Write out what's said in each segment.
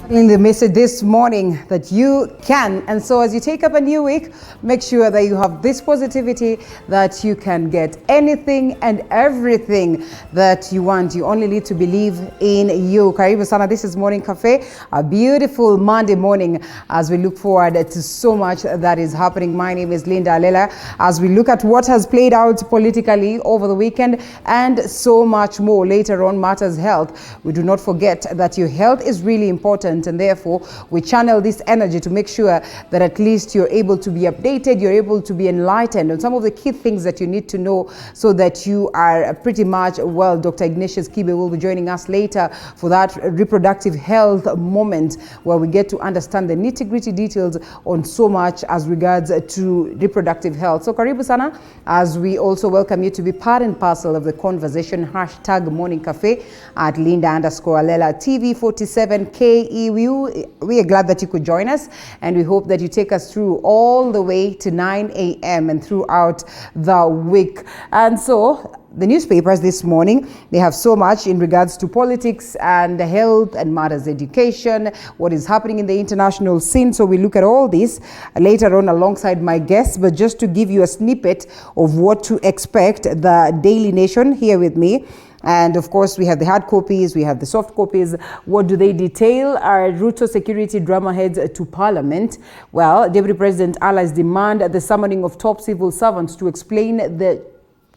In the message this morning that you can, and so as you take up a new week, make sure that you have this positivity that you can get anything and everything that you want. You only need to believe in you. Karibu sana. This is Morning Cafe, a beautiful Monday morning as we look forward to so much that is happening. My name is Linda Alela as we look at what has played out politically over the weekend and so much more. Later on, matters health. We do not forget that your health is really important, and therefore we channel this energy to make sure that at least you're able to be updated, you're able to be enlightened on some of the key things that you need to know so that you are pretty much well. Dr. Ignatius Kibe will be joining us later for that reproductive health moment where we get to understand the nitty-gritty details on so much as regards to reproductive health. So karibu sana as we also welcome you to be part and parcel of the conversation. Hashtag Morning Cafe at Linda_Alela TV 47 KE. We are glad that you could join us, and we hope that you take us through all the way to 9 a.m. and throughout the week. And so the newspapers this morning, they have so much in regards to politics and health and matters education, what is happening in the international scene. So we look at all this later on alongside my guests, but just to give you a snippet of what to expect, the Daily Nation here with me. And of course, we have the hard copies, we have the soft copies. What do they detail? Are Ruto security drama heads to Parliament? Well, Deputy President allies demand the summoning of top civil servants to explain the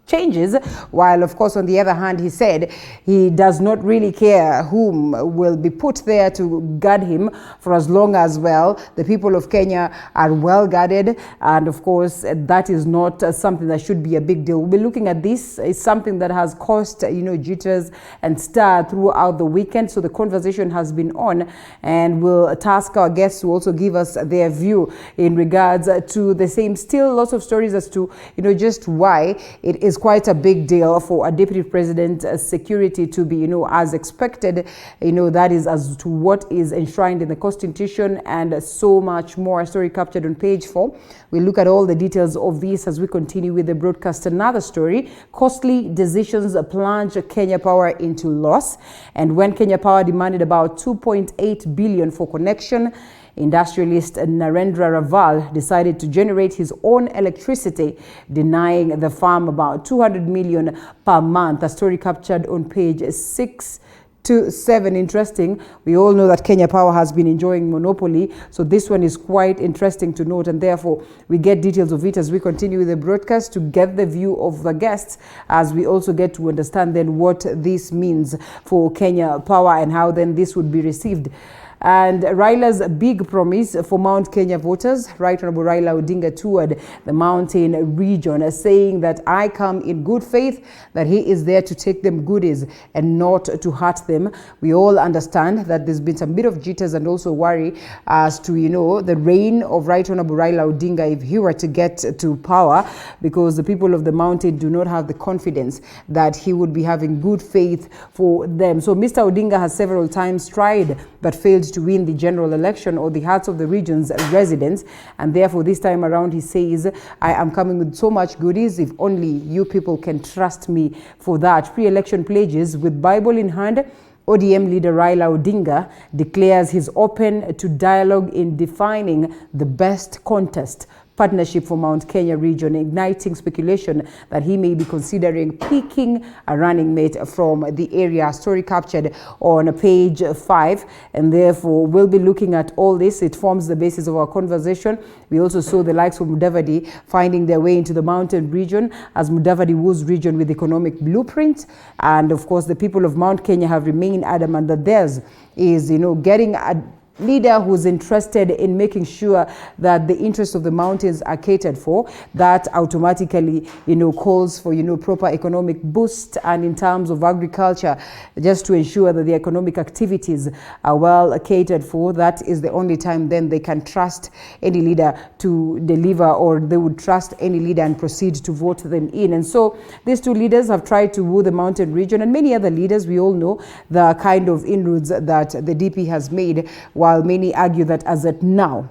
changes, while of course on the other hand he said he does not really care whom will be put there to guard him for as long as well the people of Kenya are well guarded. And of course that is not something that should be a big deal. We'll be looking at this. It's something that has caused jitters and stir throughout the weekend, so the conversation has been on, and we'll task our guests to also give us their view in regards to the same. Still lots of stories as to just why it is quite a big deal for a deputy president security to be as expected, that is as to what is enshrined in the constitution and so much more. A story captured on page 4. We look at all the details of this as we continue with the broadcast. Another story: costly decisions plunge Kenya Power into loss. And when Kenya Power demanded about 2.8 billion for connection, industrialist Narendra Raval decided to generate his own electricity, denying the farm about 200 million per month. A story captured on page 6 to 7. Interesting. We all know that Kenya Power has been enjoying monopoly, so this one is quite interesting to note, and therefore we get details of it as we continue with the broadcast to get the view of the guests, as we also get to understand then what this means for Kenya Power and how then this would be received. And Raila's big promise for Mount Kenya voters. Right Honorable Raila Odinga toured the mountain region, saying that I come in good faith, that he is there to take them goodies and not to hurt them. We all understand that there's been some bit of jitters and also worry as to, the reign of Right Honorable Raila Odinga if he were to get to power, because the people of the mountain do not have the confidence that he would be having good faith for them. So Mr. Odinga has several times tried but failed to win the general election or the hearts of the region's residents, and therefore this time around he says, I am coming with so much goodies if only you people can trust me for that. Pre-election pledges. With Bible in hand, ODM leader Raila Odinga declares he's open to dialogue in defining the best contest partnership for Mount Kenya region, igniting speculation that he may be considering picking a running mate from the area. Story captured on page 5, and therefore we'll be looking at all this. It forms the basis of our conversation. We also saw the likes of Mudavadi finding their way into the mountain region, as Mudavadi was region with economic blueprint, and of course the people of Mount Kenya have remained adamant that theirs is getting a leader who's interested in making sure that the interests of the mountains are catered for. That automatically calls for proper economic boost, and in terms of agriculture, just to ensure that the economic activities are well catered for. That is the only time then they can trust any leader to deliver, or they would trust any leader and proceed to vote them in. And so these two leaders have tried to woo the mountain region, and many other leaders. We all know the kind of inroads that the DP has made, while many argue that as at now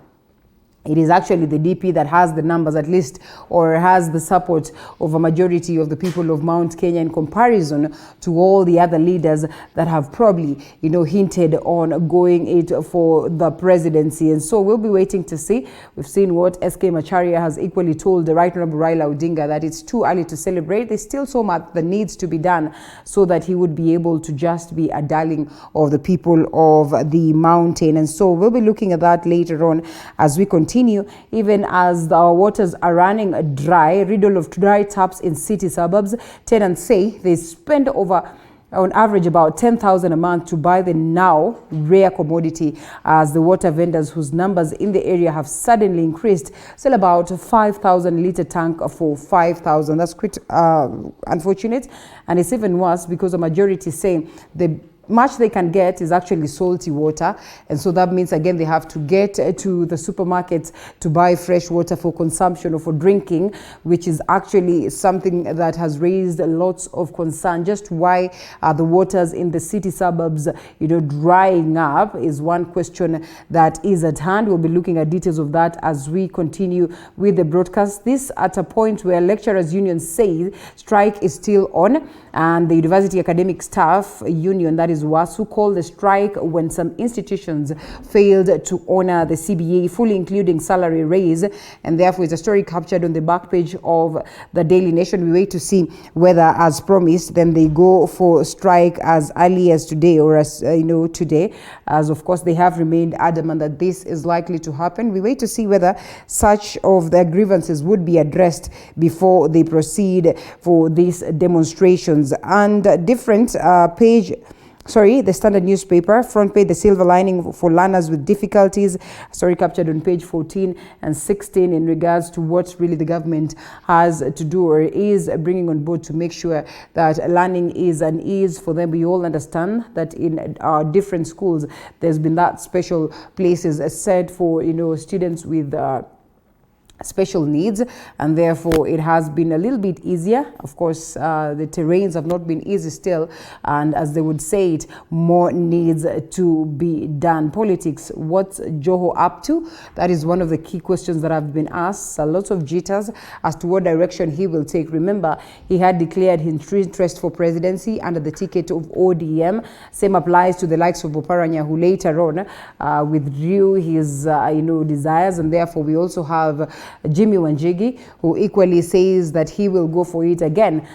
it is actually the DP that has the numbers at least, or has the support of a majority of the people of Mount Kenya in comparison to all the other leaders that have probably, hinted on going it for the presidency. And so we'll be waiting to see. We've seen what SK Macharia has equally told the Right Honorable Raila Odinga, that it's too early to celebrate. There's still so much that needs to be done so that he would be able to just be a darling of the people of the mountain. And so we'll be looking at that later on as we continue. Even as the waters are running dry, riddle of dry taps in city suburbs. Tenants say they spend on average about 10,000 a month to buy the now rare commodity, as the water vendors, whose numbers in the area have suddenly increased, sell about 5,000 litre tank for 5,000. That's quite unfortunate, and it's even worse because the majority say the much they can get is actually salty water, and so that means again they have to get to the supermarkets to buy fresh water for consumption or for drinking, which is actually something that has raised lots of concern. Just why are the waters in the city suburbs drying up is one question that is at hand. We'll be looking at details of that as we continue with the broadcast. This at a point where lecturers union say strike is still on, and the University Academic Staff Union, that is WASU, called the strike when some institutions failed to honor the CBA fully, including salary raise, and therefore it's a story captured on the back page of the Daily Nation. We wait to see whether, as promised, then they go for strike as early as today, or as today, as of course they have remained adamant that this is likely to happen. We wait to see whether such of their grievances would be addressed before they proceed for these demonstrations. And different page. The Standard newspaper, front page, the silver lining for learners with difficulties. Story captured on page 14 and 16 in regards to what really the government has to do or is bringing on board to make sure that learning is an ease for them. We all understand that in our different schools, there's been that special places set for, students with special needs, and therefore it has been a little bit easier. Of course, the terrains have not been easy still, and as they would say it, more needs to be done. Politics, what's Joho up to? That is one of the key questions that have been asked. A lot of jitters as to what direction he will take. Remember, he had declared his interest for presidency under the ticket of ODM. Same applies to the likes of Oparanya, who later on withdrew his desires, and therefore we also have Jimmy Wanjigi, who equally says that he will go for it again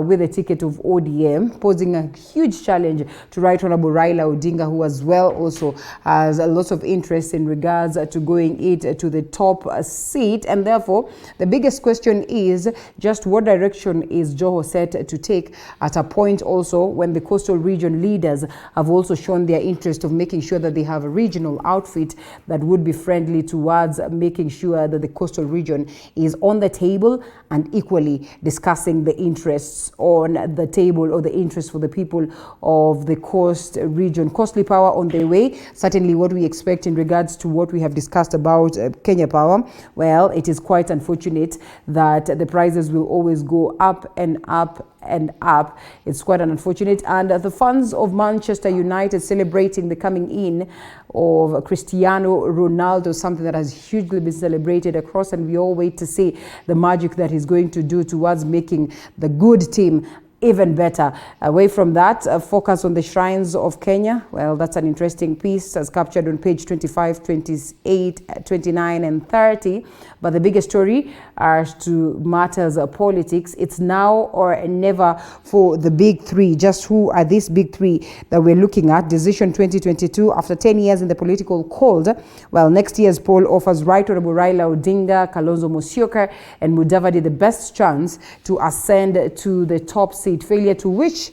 with the ticket of ODM, posing a huge challenge to Right Honorable Raila Odinga, who as well also has a lot of interest in regards to going it to the top seat. And therefore, the biggest question is just what direction is Joho set to take at a point also when the coastal region leaders have also shown their interest of making sure that they have a regional outfit that would be friendly towards making sure that the coastal region is on the table and equally discussing the interests on the table, or the interests for the people of the coast region. Costly power on their way. Certainly what we expect in regards to what we have discussed about Kenya Power. Well, it is quite unfortunate that the prices will always go up and up and up. It's quite unfortunate. And the fans of Manchester United celebrating the coming in of Cristiano Ronaldo, something that has hugely been celebrated across, and we all wait to see the magic that he's going to do towards making the good team even better. Away from that, focus on the shrines of Kenya. Well, that's an interesting piece as captured on page 25, 28, 29 and 30. But the biggest story as to matters of politics, it's now or never for the big three. Just who are these big three that we're looking at? Decision 2022, after 10 years in the political cold. Well, next year's poll offers Right Honorable Raila Odinga, Kalonzo Musyoka and Mudavadi the best chance to ascend to the top seat, failure to which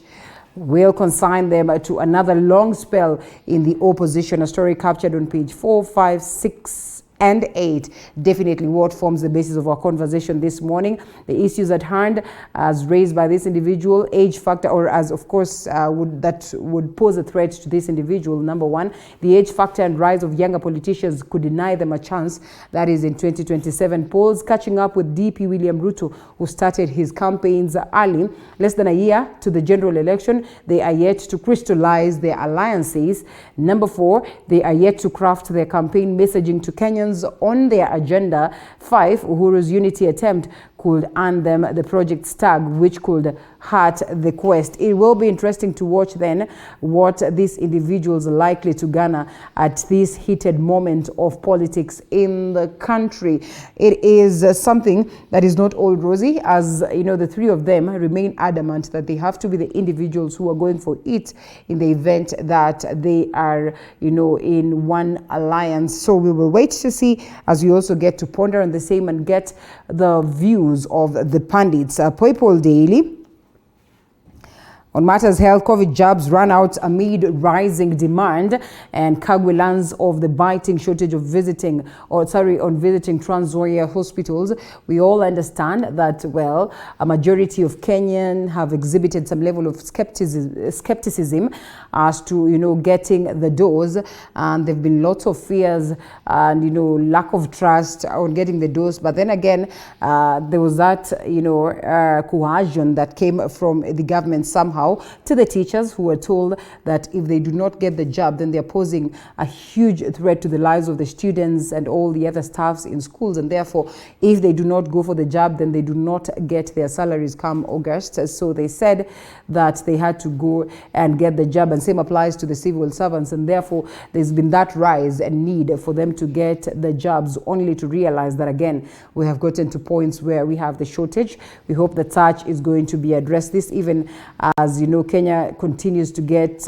will consign them to another long spell in the opposition. A story captured on page 4, 5, 6 and 8. Definitely what forms the basis of our conversation this morning. The issues at hand as raised by this individual, age factor, or as of course that would pose a threat to this individual. Number one, the age factor and rise of younger politicians could deny them a chance. That is in 2027 polls. Catching up with DP William Ruto, who started his campaigns early, less than a year to the general election. They are yet to crystallize their alliances. Number four, they are yet to craft their campaign messaging to Kenyans questions on their agenda. 5, Uhuru's unity attempt could earn them the project tag, which could hurt the quest. It will be interesting to watch then what these individuals are likely to garner at this heated moment of politics in the country. It is something that is not all rosy, as you know, the three of them remain adamant that they have to be the individuals who are going for it in the event that they are, you know, in one alliance. So we will wait to see, as we also get to ponder on the same and get the views of the pundits. People Daily. On matters health, COVID jabs run out amid rising demand, and Kagwe learns of the biting shortage of visiting Trans Nzoia hospitals. We all understand that, well, a majority of Kenyan have exhibited some level of skepticism as to, you know, getting the dose, and there have been lots of fears and, you know, lack of trust on getting the dose. But then again, there was that, you know, coercion that came from the government somehow to the teachers, who were told that if they do not get the job, then they're posing a huge threat to the lives of the students and all the other staffs in schools, and therefore if they do not go for the job, then they do not get their salaries come August. So they said that they had to go and get the job, and same applies to the civil servants, and therefore there's been that rise and need for them to get the jobs, only to realize that again we have gotten to points where we have the shortage. We hope that such is going to be addressed, this even as, you know, Kenya continues to get,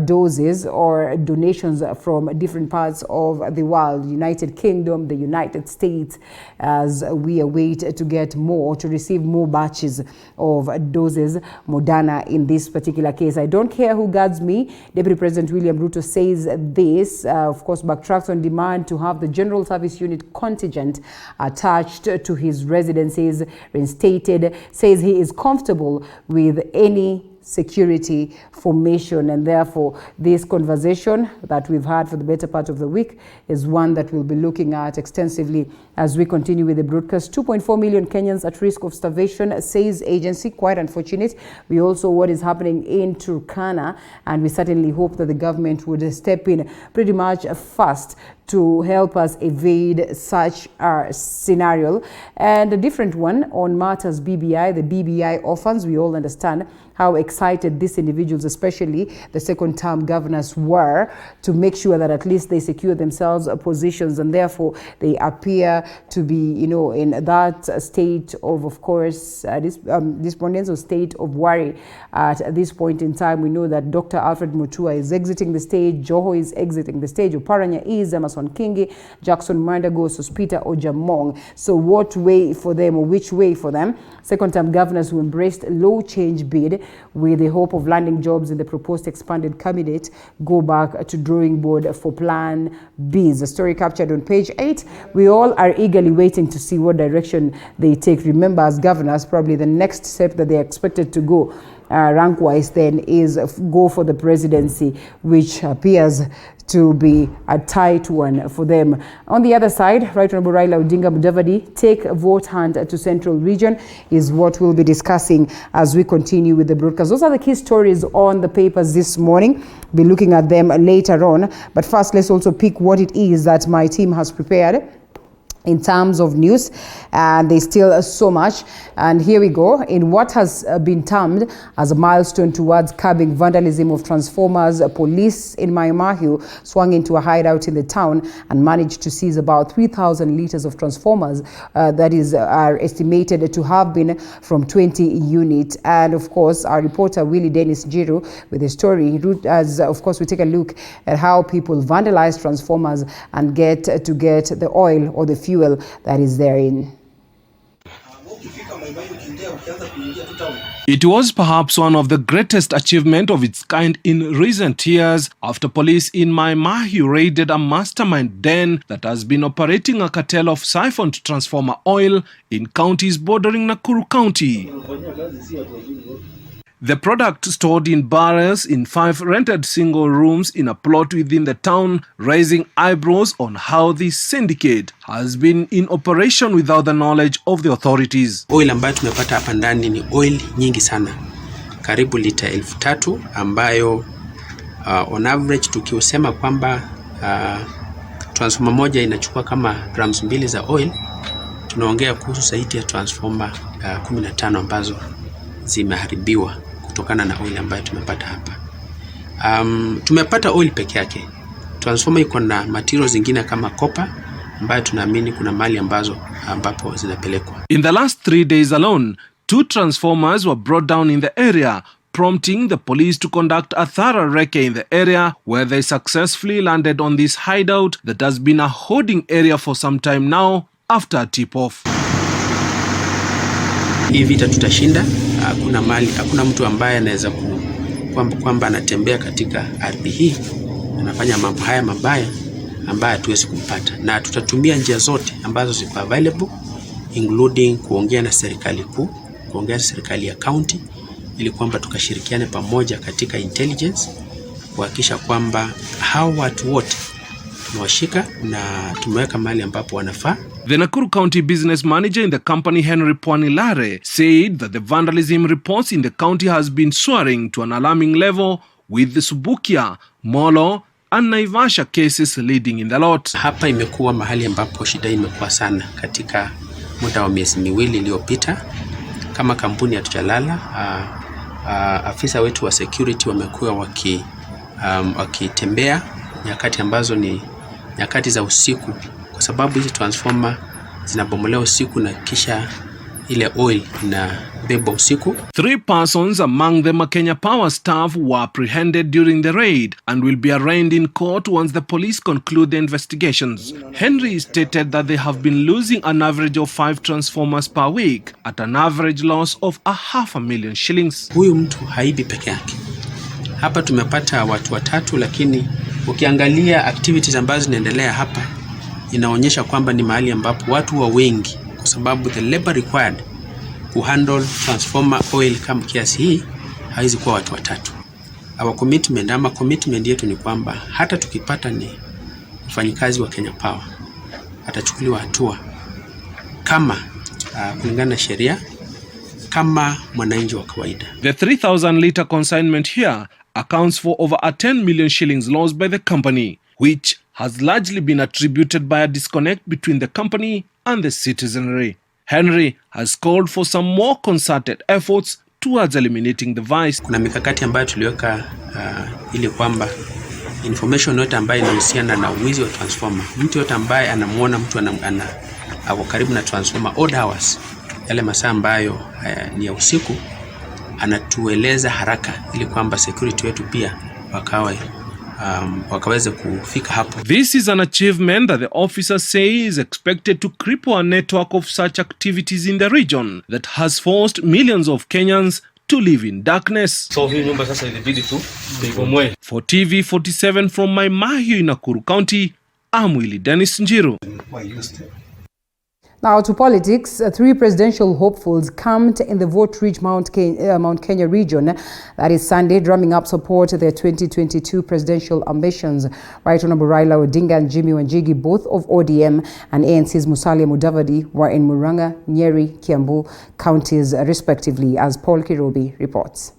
doses or donations from different parts of the world, United Kingdom, the United States, as we await to get more, to receive more batches of doses, Moderna in this particular case. I don't care who guards me. Deputy President William Ruto says this, of course, backtracks on demand to have the General Service Unit contingent attached to his residences reinstated, says he is comfortable with any security formation, and therefore this conversation that we've had for the better part of the week is one that we'll be looking at extensively as we continue with the broadcast. 2.4 million Kenyans at risk of starvation, says agency. Quite unfortunate. We also what is happening in Turkana, and we certainly hope that the government would step in pretty much fast to help us evade such a scenario. And a different one on matters BBI, the BBI orphans. We all understand how excited these individuals, especially the second-term governors, were to make sure that at least they secure themselves positions, and therefore they appear to be, you know, in that state of course, despondence or state of worry. At this point in time, we know that Dr. Alfred Mutua is exiting the stage, Joho is exiting the stage, Oparanya is, Emerson Kingi, Jackson Mandago, Sospita Ojamong. So what way for them, or which way for them? Second-term governors who embraced low change bid with the hope of landing jobs in the proposed expanded cabinet go back to drawing board for Plan B. The story captured on page 8. We all are eagerly waiting to see what direction they take. Remember, as governors, probably the next step that they are expected to go rank-wise then is go for the presidency, which appears to be a tight one for them. On the other side, Right Honorable Raila Odinga Mudavadi, take vote hand to Central Region, is what we'll be discussing as we continue with the broadcast. Those are the key stories on the papers this morning. We'll be looking at them later on. But first, let's also pick what it is that my team has prepared in terms of news, and there's still so much. And here we go. In what has been termed as a milestone towards curbing vandalism of transformers, police in Mai Mahiu swung into a hideout in the town and managed to seize about 3,000 liters of transformers are estimated to have been from 20 units. And of course, our reporter Willie Dennis Jiru with the story, as of course we take a look at how people vandalize transformers and get the oil or the fuel that is therein. It was perhaps one of the greatest achievements of its kind in recent years after police in Mai Mahiu raided a mastermind den that has been operating a cartel of siphoned transformer oil in counties bordering Nakuru County. The product stored in barrels in 5 rented single rooms in a plot within the town, raising eyebrows on how this syndicate has been in operation without the knowledge of the authorities. Oil ambayo tumepata hapa ndani ni oil nyingi sana. Karibu lita 3,000 ambayo on average tukiusema kwamba transformer moja inachukua kama grams 2 za oil. Tunaongea kuhusu zaidi ya transformer 15 ambazo zimeharibiwa kutokana na oil ambayo tumepata hapa. Tumepata oil peke yake. Transformer iko na materials zingine kama copper ambayo tunaamini kuna mali ambapo zinapelekwa. In the last 3 days alone, 2 transformers were brought down in the area, prompting the police to conduct a thorough recce in the area, where they successfully landed on this hideout that has been a hoarding area for some time now after a tip-off. Hii vita tutashinda. Hakuna mtu ambaye anaweza kwamba anatembea katika ardhi hii anafanya mambo haya mabaya ambaye hatuwezi kumpata, na tutatumia njia zote ambazo ziko available, including kuongea na serikali kuu, kuongea na serikali ya county, ili kwamba tukashirikiane pamoja katika intelligence kuhakikisha kwamba hao watu wote tunawashika na tumeweka mahali ambapo wanafaa. The Nakuru County business manager in the company, Henry Pwanilare, said that the vandalism reports in the county has been soaring to an alarming level, with the Subukia, Molo and Naivasha cases leading in the lot. Hapa imekuwa mahali ambapo shida imekuwa sana katika muda wa miezi miwili iliyopita. Kama kampuni hatujalala, afisa wetu wa security wamekuwa wakitembea nyakati ambazo ni nyakati za usiku, kwa sababu hizi transformer zinabomolewa usiku na kisha ile oil na beba usiku. 3 persons among the Kenya Power staff were apprehended during the raid and will be arraigned in court once the police conclude the investigations. Henry stated that they have been losing an average of 5 transformers per week at an average loss of 500,000 shillings. Huyu mtu haibi peke yake. Hapa tumepata watu 3, lakini ukiangalia activities ambazo zinaendelea hapa inaonyesha kwamba ni mahali ambapo watu wa wengi, kwa sababu the labor required to handle transformer oil kama kiasi hii haizi kuwa watu 3. Our commitment yetu ni kwamba hata tukipata ni mfanyikazi wa Kenya Power atachukuliwa hatua kama kulingana na sheria kama mwananchi wa kawaida. The 3,000 litre consignment here accounts for over 10 million shillings lost by the company, which has largely been attributed by a disconnect between the company and the citizenry. Henry has called for some more concerted efforts towards eliminating the vice. Kuna mikakati ambayo tuliweka ili kwamba information yote ambayo inahusiana na uwizi wa transformer, mtu yote ambaye anamuona mtu ako karibu na transformer odd hours, yale masaa ambayo ni ya usiku, anatueleza haraka ili kwamba security wetu pia wakaweze kufika hapo. This is an achievement that the officer says is expected to cripple a network of such activities in the region that has forced millions of Kenyans to live in darkness. So hii nyumba sasa ilibidi tu igomwe. For TV47 from my Mahiu in Nakuru County, I'm Willie Dennis Njiru. Now to politics, 3 presidential hopefuls camped in the vote-rich Mount Kenya region that is Sunday, drumming up support to their 2022 presidential ambitions. Right Honorable Raila Odinga and Jimmy Wanjigi, both of ODM, and ANC's Musalia Mudavadi, were in Murang'a, Nyeri, Kiambu counties respectively, as Paul Kirobi reports.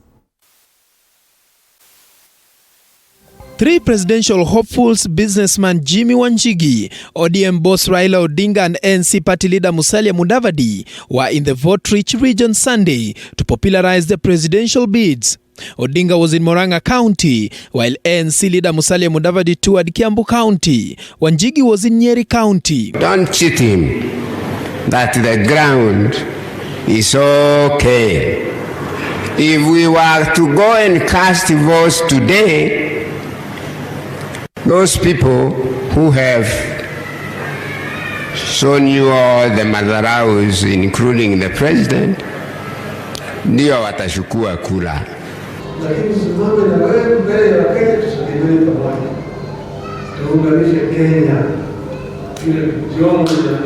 3 presidential hopefuls, businessman Jimmy Wanjigi, ODM boss Raila Odinga and ANC party leader Musalia Mudavadi were in the vote-rich region Sunday to popularize the presidential bids. Odinga was in Murang'a County, while ANC leader Musalia Mudavadi toured Kiambu County. Wanjigi was in Nyeri County. Don't cheat him that the ground is okay. If we were to go and cast votes today, those people who have shown you all the madharaus, including the president, ndio watachukua kula. Lakini simame na wewe mbele ya Kenya, tusaidie pamoja. Tuunganishe Kenya ile vyombo vya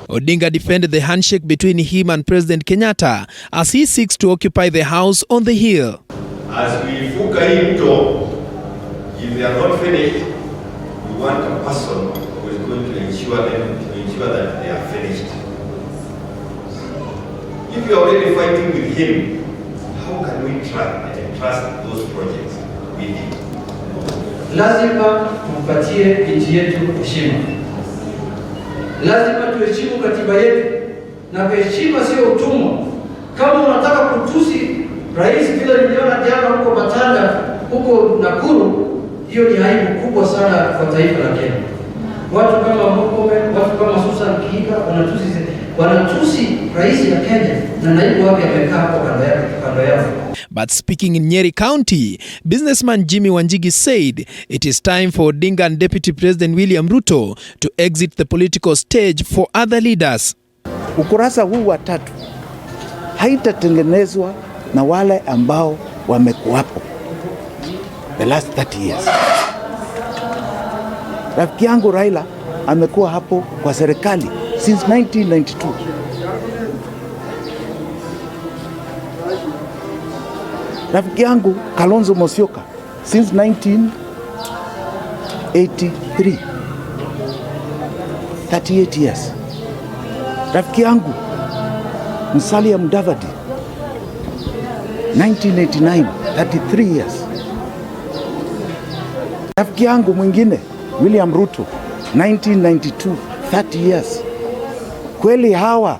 Odinga defended the handshake between him and President Kenyatta as he seeks to occupy the house on the hill. As we fuka hii mto, if they are not finished, we want a person who is going to ensure that they are finished. If you are already fighting with him, how can we trust those projects with him? lazima tumpatie nchi yetu heshima. Lazima tuheshimu katiba yetu, na heshima sio utumwa. Kama unataka kutusi rais vile niliona jana huko Matanda, huko Nakuru, hiyo ni aibu kubwa sana kwa taifa la Kenya. Watu kama Mokome, watu kama Susan Kiiga wanatusi rais ya Kenya na naibu wake amekaa hapo kando yao. But speaking in Nyeri County, businessman Jimmy Wanjigi said it is time for Odinga and Deputy President William Ruto to exit the political stage for other leaders. Ukurasa huu wa tatu haitatengenezwa na wale ambao wamekuwapo the last 30 years. Rafiki yangu Raila amekuwa hapo kwa serikali since 1992. Rafiki yangu Kalonzo Musyoka since 1983. 38 years. Rafiki yangu Musalia Mudavadi 1989, 33 years. Rafiki yangu mwingine William Ruto 1992, 30 years. Kweli hawa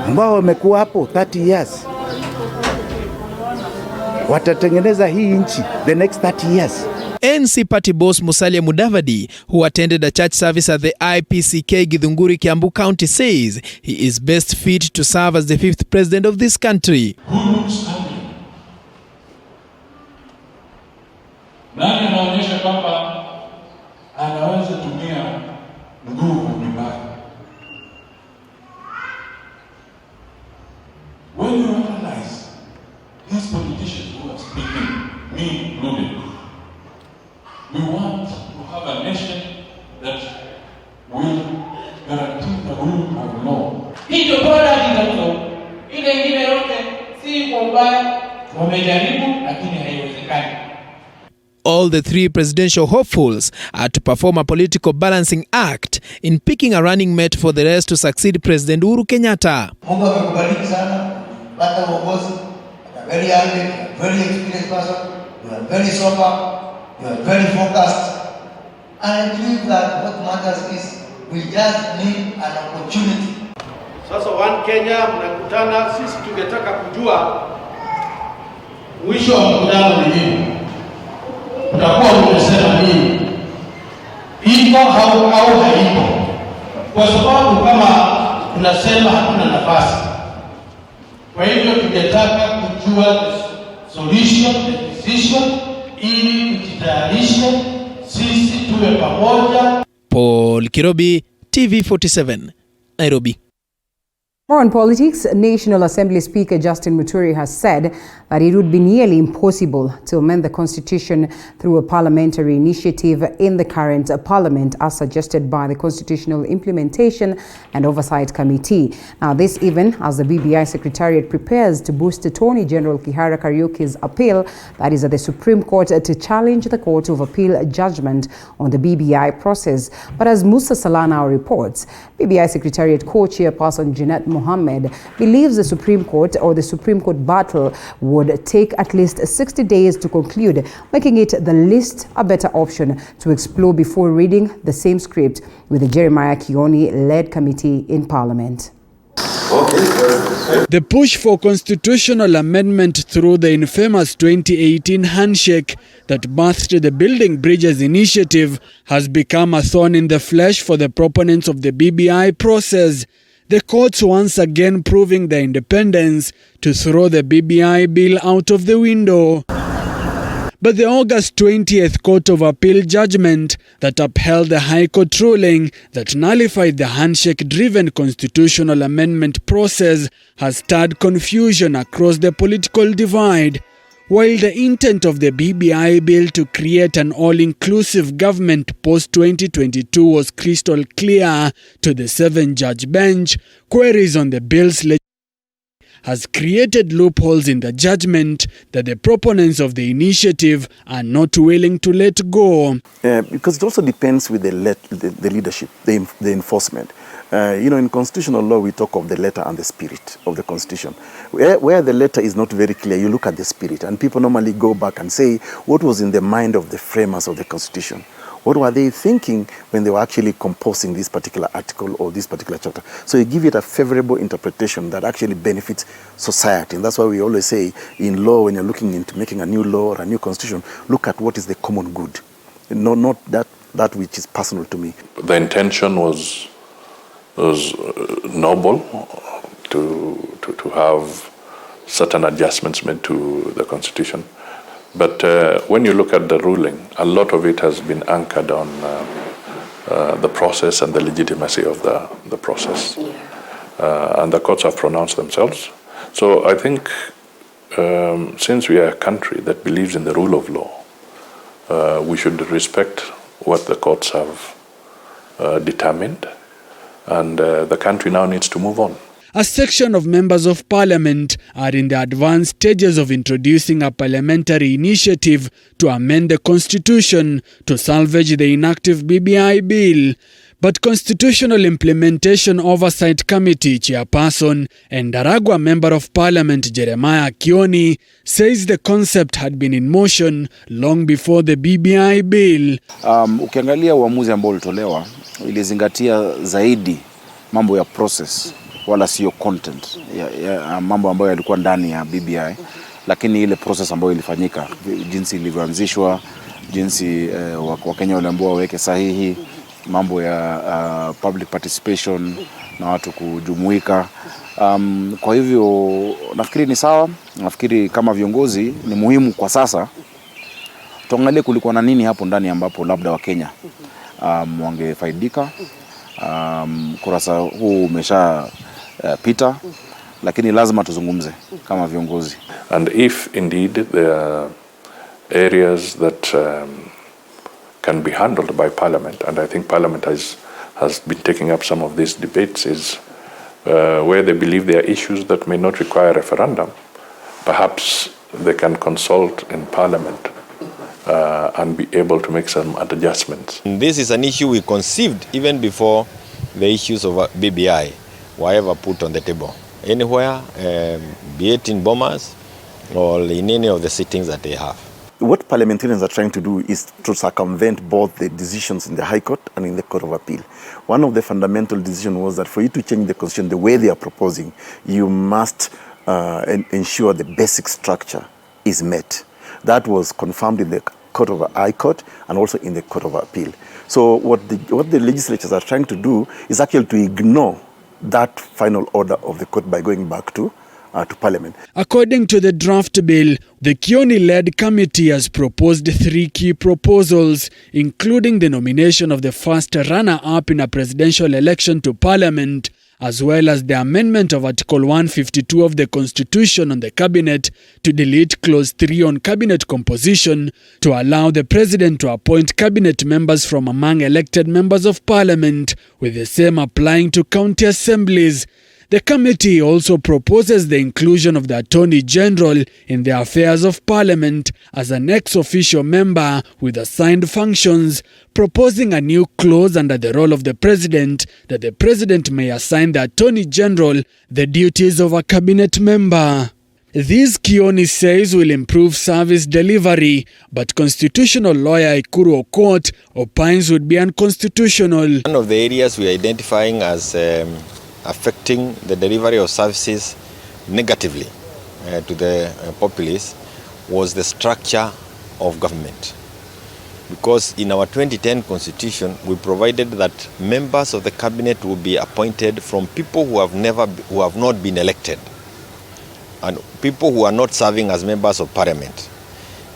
ambao wamekuwa hapo 30 years watatengeneza hii nchi the next 30 years? NC party boss Musalia Mudavadi, who attended a church service at the IPCK Githunguri, Kiambu County, says he is best fit to serve as the 5th president of this country. Nani anaonyesha kwamba anaweza tumia nguvu vibaya? When you analyze these politicians who are speaking, me included, we want to have a nation that will guarantee the rule of law. Hii ndio product inazo. Ile ingine yote si kwa mbaya, wamejaribu lakini haiwezekani. All the three presidential hopefuls are to perform a political balancing act in picking a running mate for the rest to succeed President Uhuru Kenyatta. Mungu amekubariki sana, pata uongozi, very young, very experienced person, you are very sober, you are very focused, and I believe that what matters is we just need an opportunity. Sasa One Kenya mnakutana, sisi tungetaka kujua mwisho wa mkutano ni nini? Utakuwa umesema nini? Iko au haiko? Kwa sababu kama tunasema hakuna nafasi. Kwa hivyo tungetaka kujua solution, decision, ili tujitayarishe sisi tuwe pamoja. Paul Kirobi, TV47, Nairobi. More on politics, National Assembly Speaker Justin Muturi has said that it would be nearly impossible to amend the constitution through a parliamentary initiative in the current parliament, as suggested by the Constitutional Implementation and Oversight Committee. Now, this even as the BBI Secretariat prepares to boost Attorney General Kihara Kariuki's appeal, that is at the Supreme Court, to challenge the Court of Appeal judgment on the BBI process. But as Musa Salana reports, BBI Secretariat co-chairperson Jeanette Mohammed believes the Supreme Court battle would take at least 60 days to conclude, making it the least a better option to explore before reading the same script with the Jeremiah Kioni-led committee in Parliament. The push for constitutional amendment through the infamous 2018 handshake that birthed the Building Bridges initiative has become a thorn in the flesh for the proponents of the BBI process. The courts once again proving their independence to throw the BBI bill out of the window. But the August 20th Court of Appeal judgment that upheld the High Court ruling that nullified the handshake-driven constitutional amendment process has stirred confusion across the political divide. While the intent of the BBI bill to create an all-inclusive government post-2022 was crystal clear to the 7-judge bench, queries on the bill's has created loopholes in the judgment that the proponents of the initiative are not willing to let go. Because it also depends with the leadership, the enforcement. In constitutional law, we talk of the letter and the spirit of the constitution. Where the letter is not very clear, you look at the spirit. And people normally go back and say, what was in the mind of the framers of the constitution? What were they thinking when they were actually composing this particular article or this particular chapter? So you give it a favorable interpretation that actually benefits society. And that's why we always say in law, when you're looking into making a new law or a new constitution, look at what is the common good. Not that which is personal to me. The intention was noble to have certain adjustments made to the constitution. But when you look at the ruling, a lot of it has been anchored on the process and the legitimacy of the process. And the courts have pronounced themselves. So I think since we are a country that believes in the rule of law, we should respect what the courts have determined. And the country now needs to move on. A section of members of parliament are in the advanced stages of introducing a parliamentary initiative to amend the constitution to salvage the inactive BBI bill. But Constitutional Implementation Oversight Committee chairperson and Ndaragwa Member of Parliament Jeremiah Kioni says the concept had been in motion long before the BBI bill. Ukiangalia uamuzi ambao ulitolewa ilizingatia zaidi mambo ya process wala sio content ya mambo ambayo yalikuwa ndani ya BBI, lakini ile process ambayo ilifanyika, jinsi ilivyoanzishwa, jinsi Wakenya waliambiwa waweke sahihi, mambo ya public participation na watu kujumuika. Kwa hivyo nafikiri ni sawa. Nafikiri kama viongozi ni muhimu kwa sasa tuangalie kulikuwa na nini hapo ndani ambapo labda Wakenya wangefaidika. Kurasa huu umesha pita, lakini lazima tuzungumze kama viongozi. And if indeed there are areas that can be handled by Parliament, and I think Parliament has been taking up some of these debates, is where they believe there are issues that may not require a referendum, perhaps they can consult in Parliament and be able to make some adjustments. This is an issue we conceived even before the issues of BBI were ever put on the table. Anywhere, be it in Bomas or in any of the sittings that they have. What parliamentarians are trying to do is to circumvent both the decisions in the High Court and in the Court of Appeal. One of the fundamental decisions was that for you to change the constitution the way they are proposing, you must ensure the basic structure is met. That was confirmed in the Court of High Court and also in the Court of Appeal. So what the legislatures are trying to do is actually to ignore that final order of the court by going back to Parliament. According to the draft bill, the Kioni-led committee has proposed 3 key proposals, including the nomination of the first runner-up in a presidential election to Parliament, as well as the amendment of Article 152 of the Constitution on the Cabinet to delete Clause 3 on Cabinet composition to allow the President to appoint Cabinet members from among elected members of Parliament, with the same applying to county assemblies. The committee also proposes the inclusion of the Attorney General in the affairs of Parliament as an ex-officio member with assigned functions, proposing a new clause under the role of the President that the President may assign the Attorney General the duties of a cabinet member. This, Kioni says, will improve service delivery, but constitutional lawyer Ikuru Okot opines would be unconstitutional. One of the areas we are identifying as affecting the delivery of services negatively to the populace was the structure of government. Because in our 2010 constitution, we provided that members of the cabinet will be appointed from people who have not been elected, and people who are not serving as members of parliament.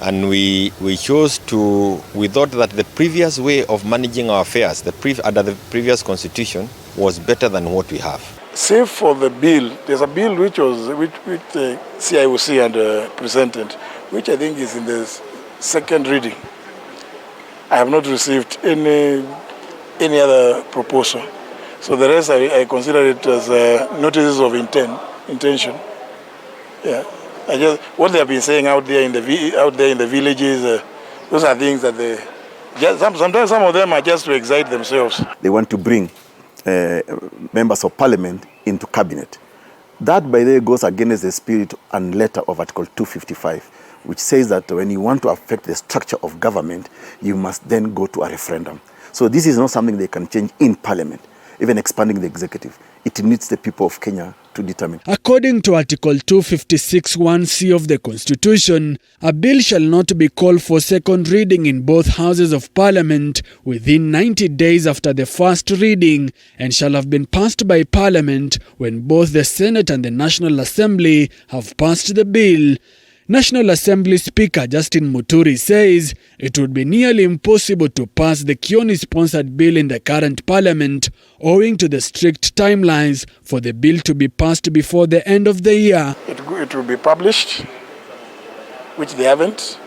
And we thought that the previous way of managing our affairs, under the previous constitution, was better than what we have. Save for the bill, there's a bill which the CIOC had presented, which I think is in the second reading. I have not received any other proposal. So the rest I consider it as notices of intention. Yeah, what they have been saying out there in the villages, those are things that sometimes some of them are just to excite themselves. They want to bring members of parliament into cabinet. That, by the way, goes against the spirit and letter of Article 255, which says that when you want to affect the structure of government, you must then go to a referendum. So this is not something they can change in parliament, even expanding the executive. It needs the people of Kenya to determine. According to Article 256(1)(c) of the Constitution, a bill shall not be called for second reading in both houses of parliament within 90 days after the first reading and shall have been passed by parliament when both the Senate and the National Assembly have passed the bill. National Assembly Speaker Justin Muturi says it would be nearly impossible to pass the Kioni-sponsored bill in the current parliament owing to the strict timelines for the bill to be passed before the end of the year. It will be published, which they haven't.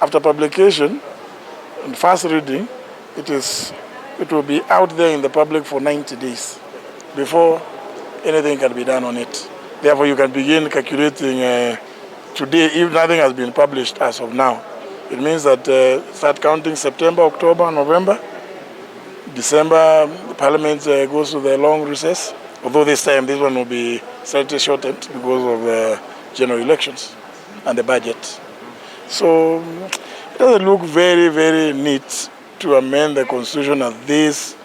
After publication and first reading, it will be out there in the public for 90 days before anything can be done on it. Therefore, you can begin calculating today, if nothing has been published as of now. It means that start counting September, October, November, December, the Parliament goes to the long recess. Although this time, this one will be slightly shortened because of the general elections and the budget. So it doesn't look very, very neat to amend the Constitution at this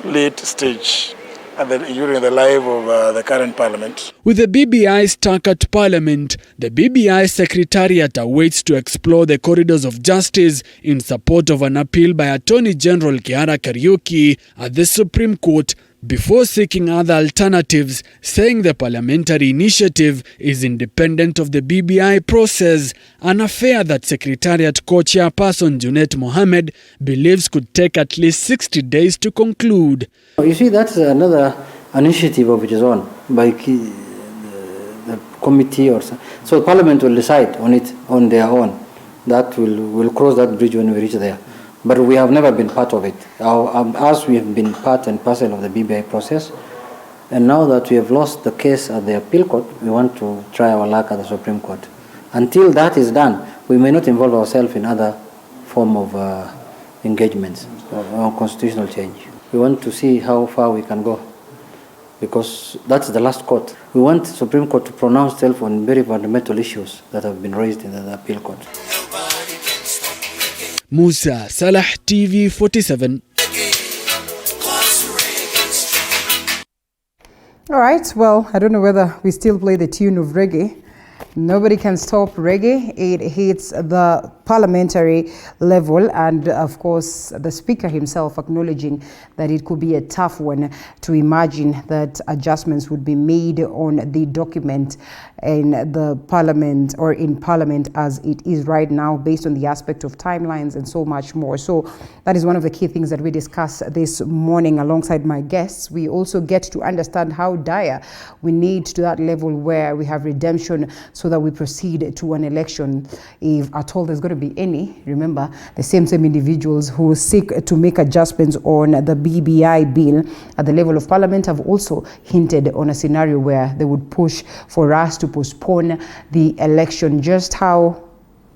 late stage and during the life of the current Parliament. With the BBI stuck at Parliament, the BBI Secretariat awaits to explore the corridors of justice in support of an appeal by Attorney General Kiara Kariuki at the Supreme Court before seeking other alternatives, saying the parliamentary initiative is independent of the BBI process, an affair that Secretariat co-chairperson Junet Mohammed believes could take at least 60 days to conclude. You see, that's another initiative of its own by the committee or so Parliament will decide on it on their own. That will cross that bridge when we reach there. But we have never been part of it. As we have been part and parcel of the BBI process, and now that we have lost the case at the appeal court, we want to try our luck at the Supreme Court. Until that is done, we may not involve ourselves in other form of engagements or constitutional change. We want to see how far we can go, because that's the last court. We want the Supreme Court to pronounce itself on very fundamental issues that have been raised in the appeal court. Musa Salah, TV 47. All right, well, I don't know whether we still play the tune of reggae. Nobody can stop reggae. It hits the parliamentary level, and of course the speaker himself acknowledging that it could be a tough one to imagine that adjustments would be made on the document in the parliament or in parliament as it is right now, based on the aspect of timelines and so much more. So that is one of the key things that we discuss this morning alongside my guests. We also get to understand how dire we need to that level where we have redemption so that we proceed to an election, if at all there's going to be any. Remember, the same individuals who seek to make adjustments on the BBI bill at the level of parliament have also hinted on a scenario where they would push for us to postpone the election. Just how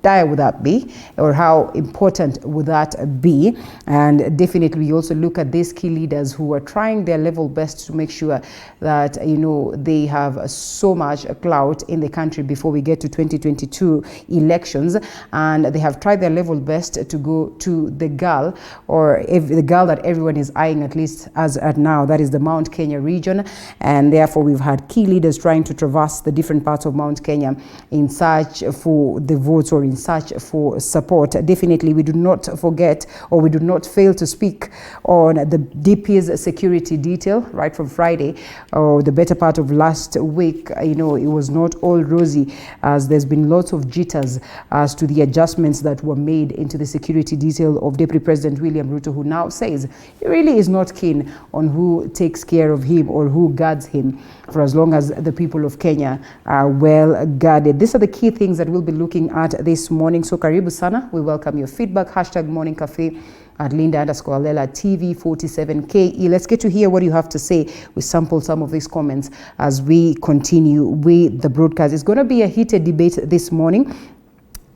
dire would that be, or how important would that be? And definitely we also look at these key leaders who are trying their level best to make sure that, you know, they have so much clout in the country before we get to 2022 elections, and they have tried their level best to go to the girl, or the girl that everyone is eyeing, at least as at now, that is the Mount Kenya region. And therefore we've had key leaders trying to traverse the different parts of Mount Kenya in search for the votes or in search for support. Definitely we do not forget, or we do not fail to speak on the DP's security detail right from Friday, or the better part of last week. You know, it was not all rosy, as there's been lots of jitters as to the adjustments that were made into the security detail of Deputy President William Ruto, who now says he really is not keen on who takes care of him or who guards him, for as long as the people of Kenya are well guarded. These are the key things that we'll be looking at this morning. So karibu sana. We welcome your feedback. Hashtag Morning Cafe at Linda_Lela TV 47KE. Let's get to hear what you have to say. We sample some of these comments as we continue with the broadcast. It's going to be a heated debate this morning.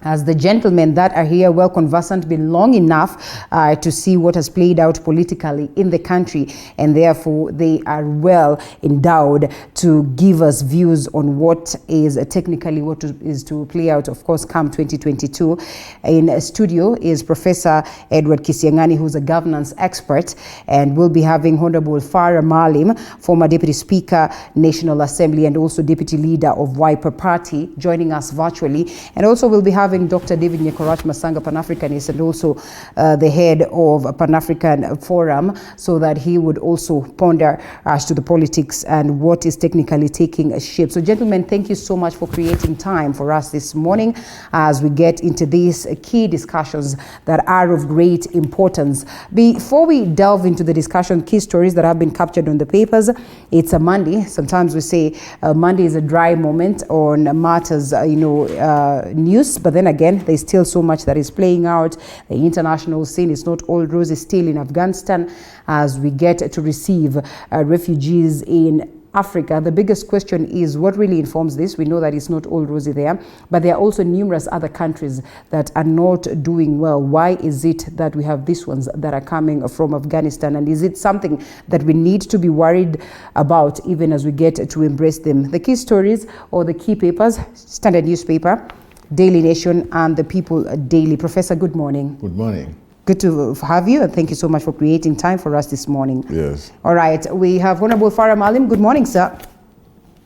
as the gentlemen that are here, well conversant, been long enough to see what has played out politically in the country, and therefore they are well endowed to give us views on what is technically what is to play out, of course, come 2022. In studio is Professor Edward Kisiang'ani, who's a governance expert, and we'll be having Honorable Farah Maalim, former Deputy Speaker, National Assembly, and also Deputy Leader of Wiper Party, joining us virtually. And also we'll be having Dr. David Nyekorach Masanga, Pan-Africanist, and also the head of Pan-African Forum, so that he would also ponder as to the politics and what is technically taking shape. So gentlemen, thank you so much for creating time for us this morning as we get into these key discussions that are of great importance. Before we delve into the discussion, key stories that have been captured on the papers, it's a Monday. Sometimes we say Monday is a dry moment on matters, news, but then again, there's still so much that is playing out. The international scene is not all rosy still in Afghanistan as we get to receive refugees in Africa. The biggest question is what really informs this. We know that it's not all rosy there, but there are also numerous other countries that are not doing well. Why is it that we have these ones that are coming from Afghanistan? And is it something that we need to be worried about even as we get to embrace them? The key stories or the key papers: Standard newspaper, Daily Nation, and the People Daily. Professor, good morning. Good morning. Good to have you, and thank you so much for creating time for us this morning. Yes. All right, we have Honorable Farah Maalim. Good morning, sir.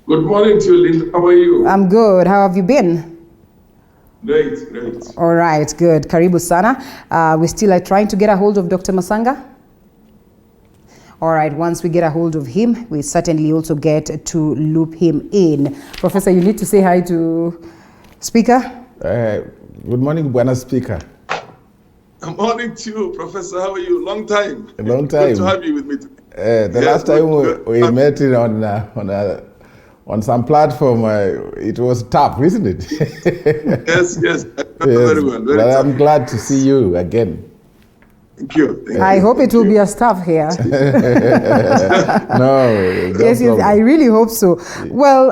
Good morning to you, Linda. How are you? I'm good. How have you been? Great. All right, good. Karibu sana. We still are trying to get a hold of Dr. Masanga. All right, once we get a hold of him, we certainly also get to loop him in. Professor, you need to say hi to Speaker. Good morning, Buena Speaker. Good morning to you, Professor. How are you? Long time. A long time. Good to have you with me today. The last time we met on some platform, it was tough, isn't it? Yes. Very well. But I'm glad to see you again. Thank you. I hope it will be a staff here. No. Yes, I really hope so. Well,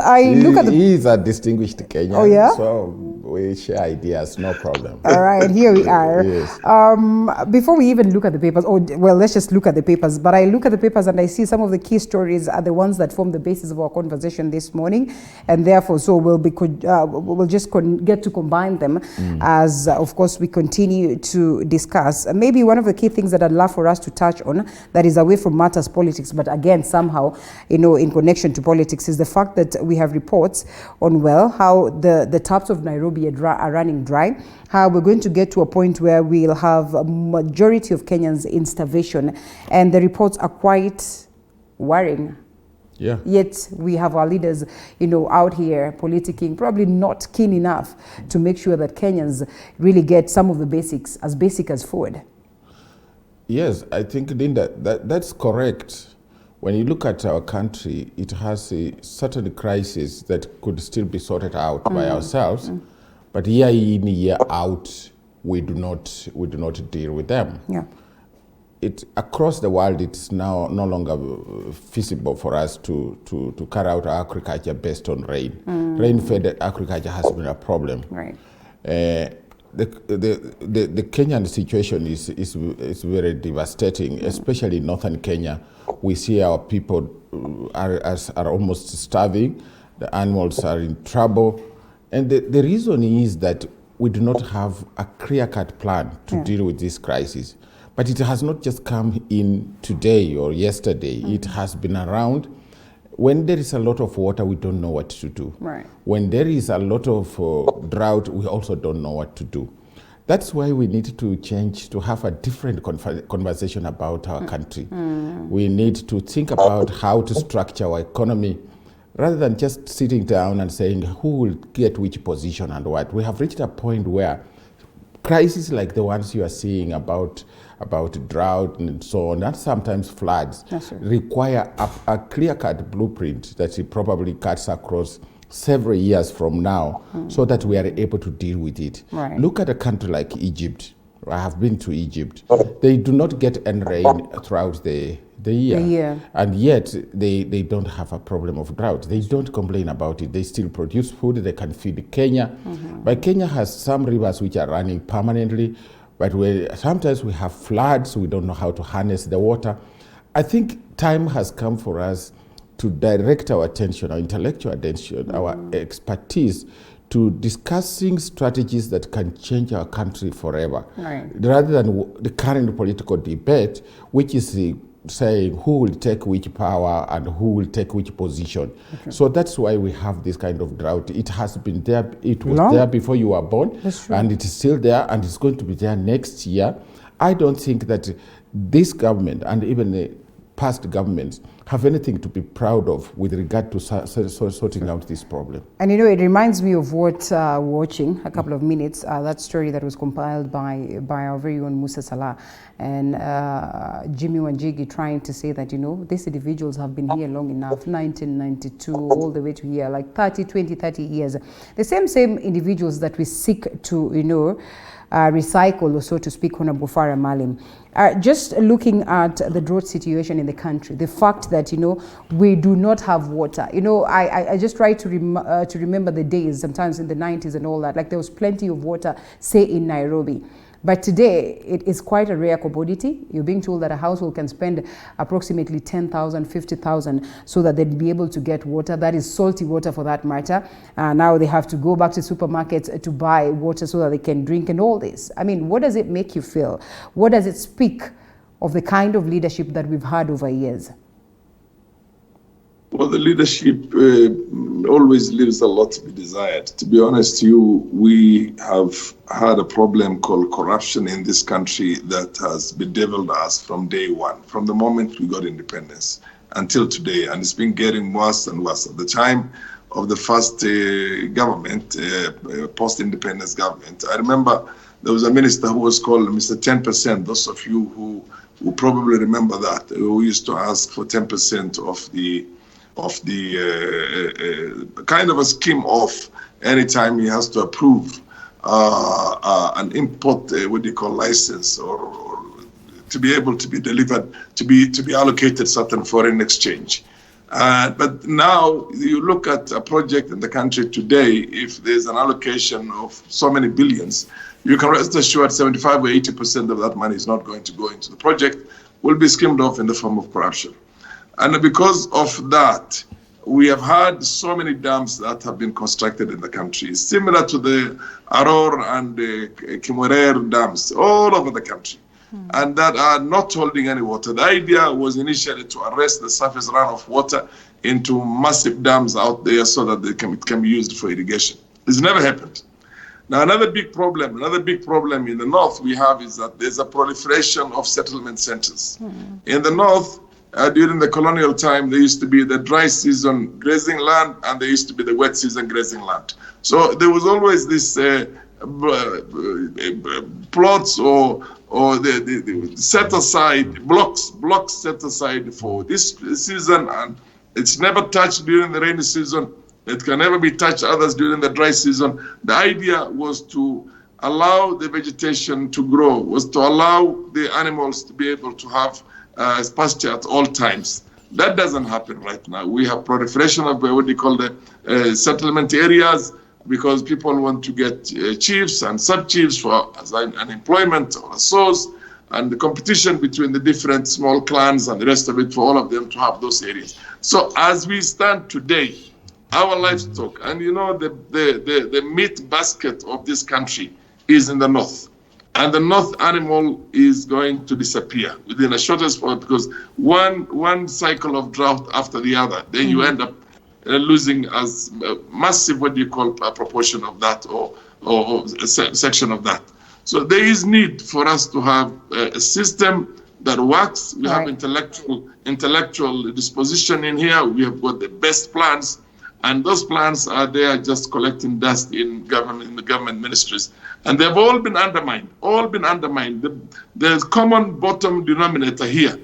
He is a distinguished Kenyan. Oh, yeah? So we share ideas, no problem. All right, here we are. Yes. Before we even look at the papers, let's just look at the papers. But I look at the papers and I see some of the key stories are the ones that form the basis of our conversation this morning, and therefore, so we'll just get to combine them as, of course, we continue to discuss. Maybe one of the key things that I'd love for us to touch on that is away from matters politics, but again, somehow, in connection to politics, is the fact that we have reports on, how the taps of Nairobi are running dry, how we're going to get to a point where we'll have a majority of Kenyans in starvation, and the reports are quite worrying. Yeah. Yet we have our leaders, out here politicking, probably not keen enough to make sure that Kenyans really get some of the basics, as basic as food. Yes, I think, Linda, that's correct. When you look at our country, it has a certain crisis that could still be sorted out by ourselves, but year in, year out, we do not deal with them. Yeah. Across the world, it's now no longer feasible for us to carry out agriculture based on rain. Rain-fed agriculture has been a problem. Right. The Kenyan situation is very devastating, especially in northern Kenya. We see our people are almost starving. The animals are in trouble. And the reason is that we do not have a clear-cut plan to deal with this crisis. But it has not just come in today or yesterday. It has been around. When there is a lot of water, we don't know what to do. Right. When there is a lot of drought, we also don't know what to do. That's why we need to change to have a different conversation about our country. We need to think about how to structure our economy rather than just sitting down and saying who will get which position and what. We have reached a point where crises like the ones you are seeing about drought and so on, and sometimes floods, require a clear-cut blueprint that it probably cuts across several years from now so that we are able to deal with it. Right. Look at a country like Egypt. I have been to Egypt. They do not get any rain throughout the the year. And yet they don't have a problem of drought. They don't complain about it. They still produce food. They can feed Kenya. But Kenya has some rivers which are running permanently, but sometimes we have floods. We don't know how to harness the water. I think time has come for us to direct our attention, our intellectual attention, our expertise to discussing strategies that can change our country forever, rather than the current political debate, which is saying who will take which power and who will take which position. So that's why we have this kind of drought. It has been there, it was there before you were born, and it is still there, and it's going to be there next year. I don't think that this government and even the past governments have anything to be proud of with regard to sorting out this problem. And you know, it reminds me of what watching a couple of minutes, that story that was compiled by our very own Musa Salah and Jimmy Wanjigi, trying to say that, you know, these individuals have been here long enough, 1992 all the way to here, like 30 years. The same individuals that we seek to, you know, recycle, or so to speak, Honorable Farah Malim. Just looking at the drought situation in the country, the fact that, you know, we do not have water. You know, I just try to remember the days, sometimes in the 90s and all that, like there was plenty of water, say in Nairobi. But today, it is quite a rare commodity. You're being told that a household can spend approximately 10,000, 50,000 so that they'd be able to get water. That is salty water for that matter. Now they have to go back to supermarkets to buy water so that they can drink and all this. I mean, what does it make you feel? What does it speak of the kind of leadership that we've had over years? Well, the leadership always leaves a lot to be desired. To be honest to you, we have had a problem called corruption in this country that has bedeviled us from day one, from the moment we got independence until today. And it's been getting worse and worse. At the time of the first government, post-independence government, I remember there was a minister who was called Mr. 10%. Those of you who probably remember that, who used to ask for 10% of the kind of a scheme off anytime he has to approve an import, what do you call, license, or to be able to be delivered, to be allocated certain foreign exchange. But now you look at a project in the country today, if there's an allocation of so many billions, you can rest assured 75 or 80% of that money is not going to go into the project, will be skimmed off in the form of corruption. And because of that, we have had so many dams that have been constructed in the country, similar to the Aror and the Kimwerer dams all over the country, and that are not holding any water. The idea was initially to arrest the surface runoff water into massive dams out there so that it can be used for irrigation. It's never happened. Now, another big problem in the north we have is that there's a proliferation of settlement centers. In the north, during the colonial time, there used to be the dry season grazing land and there used to be the wet season grazing land. So there was always this plots or the set aside, blocks set aside for this season, and it's never touched during the rainy season. It can never be touched others during the dry season. The idea was to allow the vegetation to grow, was to allow the animals to be able to have pasture at all times. That doesn't happen right now. We have proliferation of what they call the settlement areas because people want to get chiefs and sub-chiefs for as an employment or a source, and the competition between the different small clans and the rest of it for all of them to have those areas. So as we stand today, our livestock, and you know the meat basket of this country is in the north. And the north animal is going to disappear within a shortest point because one cycle of drought after the other, then you end up losing as massive, what do you call, a proportion of that or a section of that. So there is need for us to have a system that works. We have intellectual disposition in here. We have got the best plans, and those plans are there just collecting dust in the government ministries. And they've all been undermined, The common bottom denominator here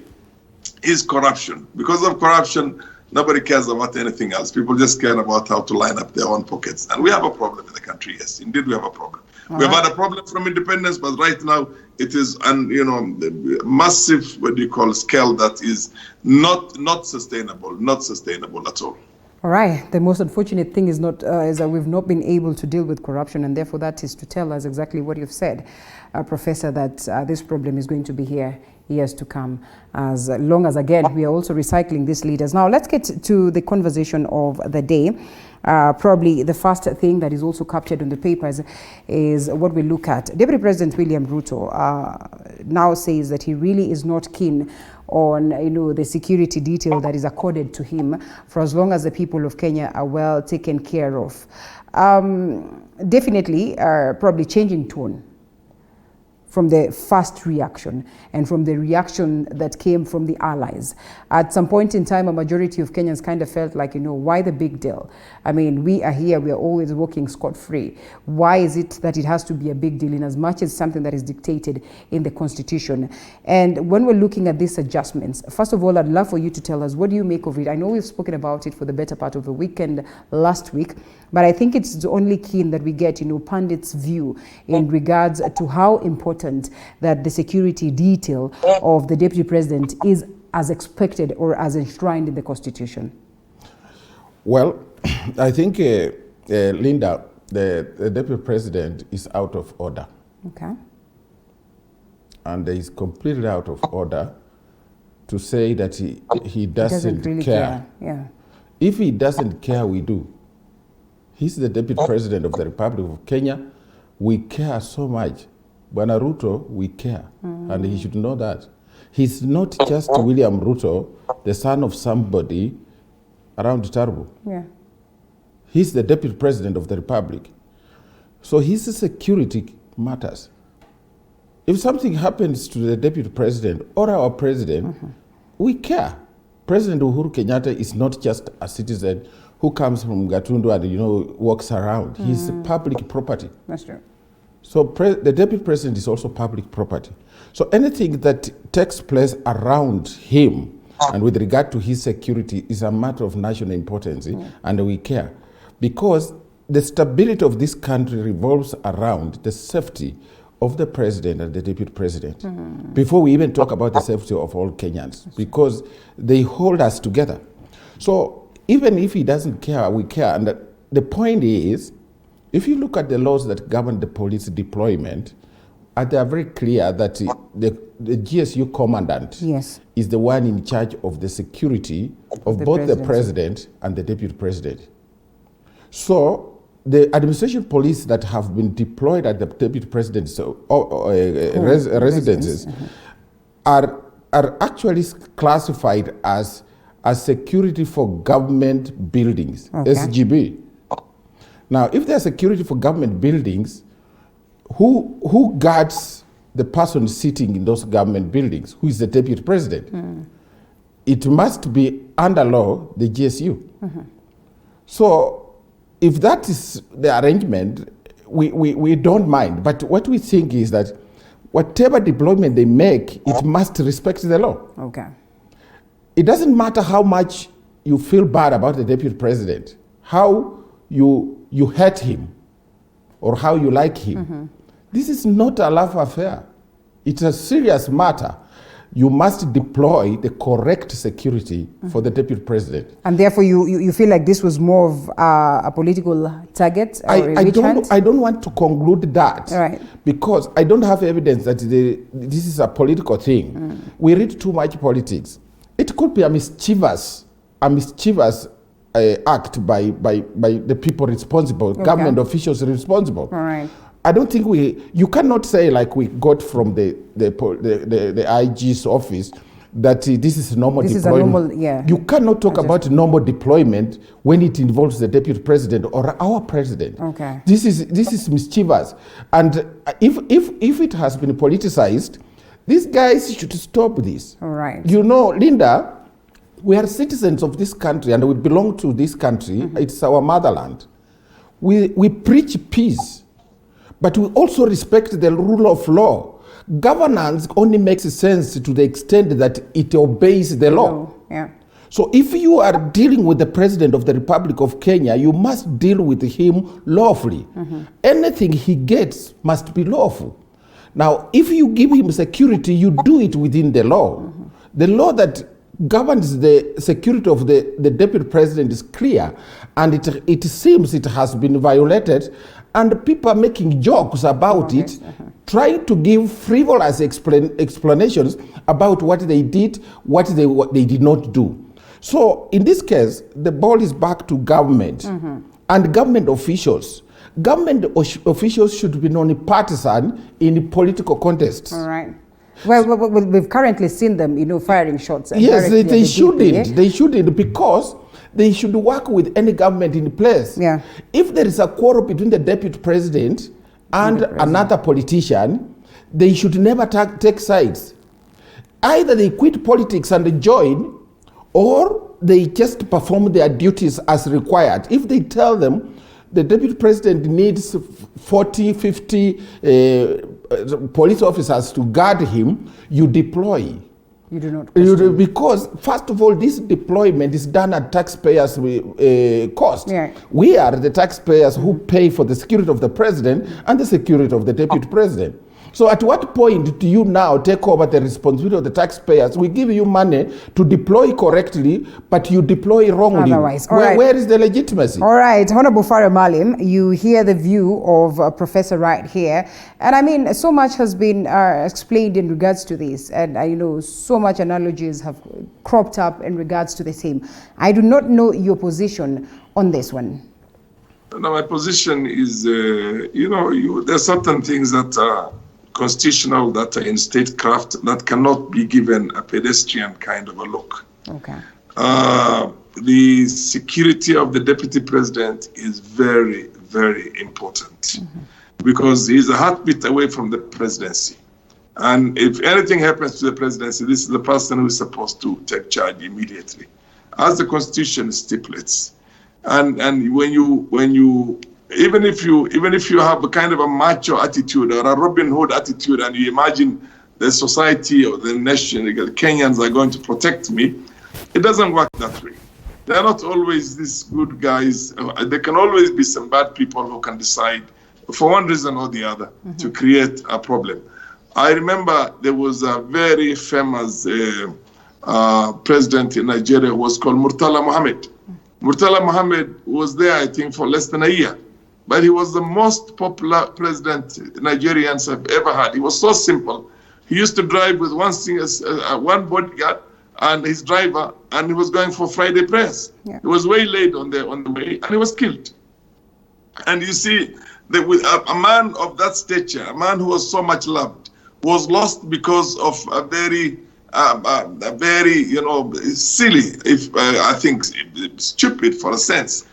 is corruption. Because of corruption, nobody cares about anything else. People just care about how to line up their own pockets. And we have a problem in the country, yes, indeed we have a problem. We have had a problem from independence, but right now it is massive, scale that is not sustainable at all. All right. The most unfortunate thing is that we've not been able to deal with corruption, and therefore that is to tell us exactly what you've said, Professor, that this problem is going to be here years to come, as long as, again, we are also recycling these leaders. Now, let's get to the conversation of the day. Probably the first thing that is also captured on the papers is what we look at. Deputy President William Ruto now says that he really is not keen on the security detail that is accorded to him for as long as the people of Kenya are well taken care of. Definitely probably changing tone from the first reaction and from the reaction that came from the allies. At some point in time, a majority of Kenyans kind of felt like, why the big deal? I mean, we are here, we are always walking scot-free. Why is it that it has to be a big deal in as much as something that is dictated in the Constitution? And when we're looking at these adjustments, first of all, I'd love for you to tell us, what do you make of it? I know we've spoken about it for the better part of the weekend last week, but I think it's only keen that we get, pundits' view in regards to how important that the security detail of the Deputy President is as expected or as enshrined in the Constitution. Well, I think, Linda, the Deputy President is out of order. Okay. And he's completely out of order to say that he doesn't really care. Yeah. If he doesn't care, we do. He's the Deputy President of the Republic of Kenya. We care so much. Bwana Ruto, we care, and he should know that. He's not just William Ruto, the son of somebody around Tarbo. Yeah. He's the Deputy President of the Republic. So his security matters. If something happens to the Deputy President or our President, we care. President Uhuru Kenyatta is not just a citizen who comes from Gatundu and walks around. He's public property. That's true. So the Deputy President is also public property. So anything that takes place around him and with regard to his security is a matter of national importance, and we care. Because the stability of this country revolves around the safety of the President and the Deputy President. Before we even talk about the safety of all Kenyans, because they hold us together. So even if he doesn't care, we care. And the point is, if you look at the laws that govern the police deployment, they are very clear that the GSU commandant is the one in charge of the security of both the President and the Deputy President. So the administration police that have been deployed at the Deputy President's residences are actually classified as security for government buildings, SGB. Now, if there's security for government buildings, who guards the person sitting in those government buildings? Who is the Deputy President? It must be under law, the GSU. So if that is the arrangement, we don't mind. But what we think is that whatever deployment they make, it must respect the law. Okay. It doesn't matter how much you feel bad about the Deputy President, how you hate him or how you like him. This is not a laugh affair. It's a serious matter. You must deploy the correct security for the Deputy President. And therefore you feel like this was more of a political target? Or I don't want to conclude that, because I don't have evidence that this is a political thing. We read too much politics. It could be a mischievous act by the people responsible, government officials responsible. I don't think you cannot say, like we got from the IG's office, that this is normal deployment. You cannot talk about normal deployment when it involves the Deputy President or our President. This is mischievous. And if it has been politicized, these guys should stop this. Linda, we are citizens of this country and we belong to this country. It's our motherland. We preach peace, but we also respect the rule of law. Governance only makes sense to the extent that it obeys the law. So if you are dealing with the President of the Republic of Kenya, you must deal with him lawfully. Anything he gets must be lawful. Now, if you give him security, you do it within the law. The law that governs the security of the Deputy President is clear, and it seems it has been violated, and people are making jokes about it, trying to give frivolous explanations about what they did, what they did not do. So in this case, the ball is back to government and government officials. Government officials should be non-partisan in political contests. All right. Well, we've currently seen them, firing shots. Yes, they shouldn't. They shouldn't, because they should work with any government in place. Yeah. If there is a quarrel between the Deputy President and another politician, they should never take sides. Either they quit politics and join, or they just perform their duties as required. If they tell them the Deputy President needs 40, 50 police officers to guard him, you deploy. You do not because, first of all, this deployment is done at taxpayers' cost. Yeah. We are the taxpayers who pay for the security of the President and the security of the Deputy President. So at what point do you now take over the responsibility of the taxpayers? We give you money to deploy correctly, but you deploy wrongly. Otherwise. Where is the legitimacy? All right, Honorable Farah Malim, you hear the view of Professor Wright here. And I mean, so much has been explained in regards to this. And I know so much analogies have cropped up in regards to the same. I do not know your position on this one. Now, my position is, there are certain things that are constitutional, that are in statecraft, that cannot be given a pedestrian kind of a look. Okay. The security of the Deputy President is very, very important, because he's a heartbeat away from the presidency. And if anything happens to the presidency, this is the person who is supposed to take charge immediately, as the Constitution stipulates. And when you even if you have a kind of a macho attitude or a Robin Hood attitude, and you imagine the society or the nation, the Kenyans are going to protect me, it doesn't work that way. They're not always these good guys. There can always be some bad people who can decide, for one reason or the other, to create a problem. I remember there was a very famous president in Nigeria who was called Murtala Mohammed. Murtala Mohammed was there, I think, for less than a year. But he was the most popular president Nigerians have ever had. He was so simple. He used to drive with one bodyguard and his driver, and he was going for Friday prayers. Yeah. He was way late on the way, and he was killed. And you see, that with a man of that stature, a man who was so much loved, was lost because of a very silly, I think stupid for a sense,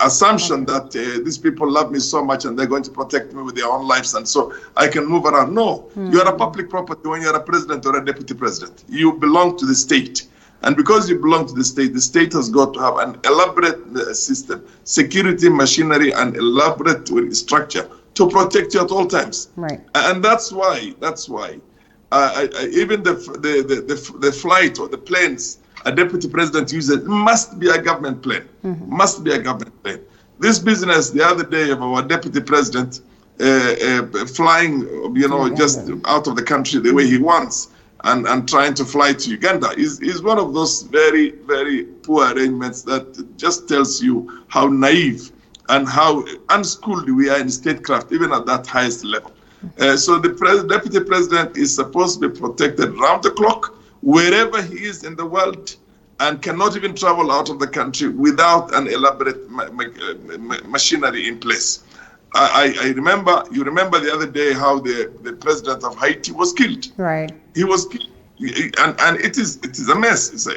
assumption that these people love me so much and they're going to protect me with their own lives, and so I can move around. No, you are a public property when you're a president or a deputy president. You belong to the state. And because you belong to the state has got to have an elaborate system, security machinery, and elaborate structure to protect you at all times. Right. And that's why even the flight or the planes a deputy president uses must be a government plane. Must be a government plane. This business the other day of our deputy president flying, just out of the country the way he wants and trying to fly to Uganda is one of those very, very poor arrangements that just tells you how naive and how unschooled we are in statecraft, even at that highest level. So the deputy president is supposed to be protected round the clock, wherever he is in the world, and cannot even travel out of the country without an elaborate machinery in place. You remember the other day how the president of Haiti was killed. Right. He was killed. And it is a mess.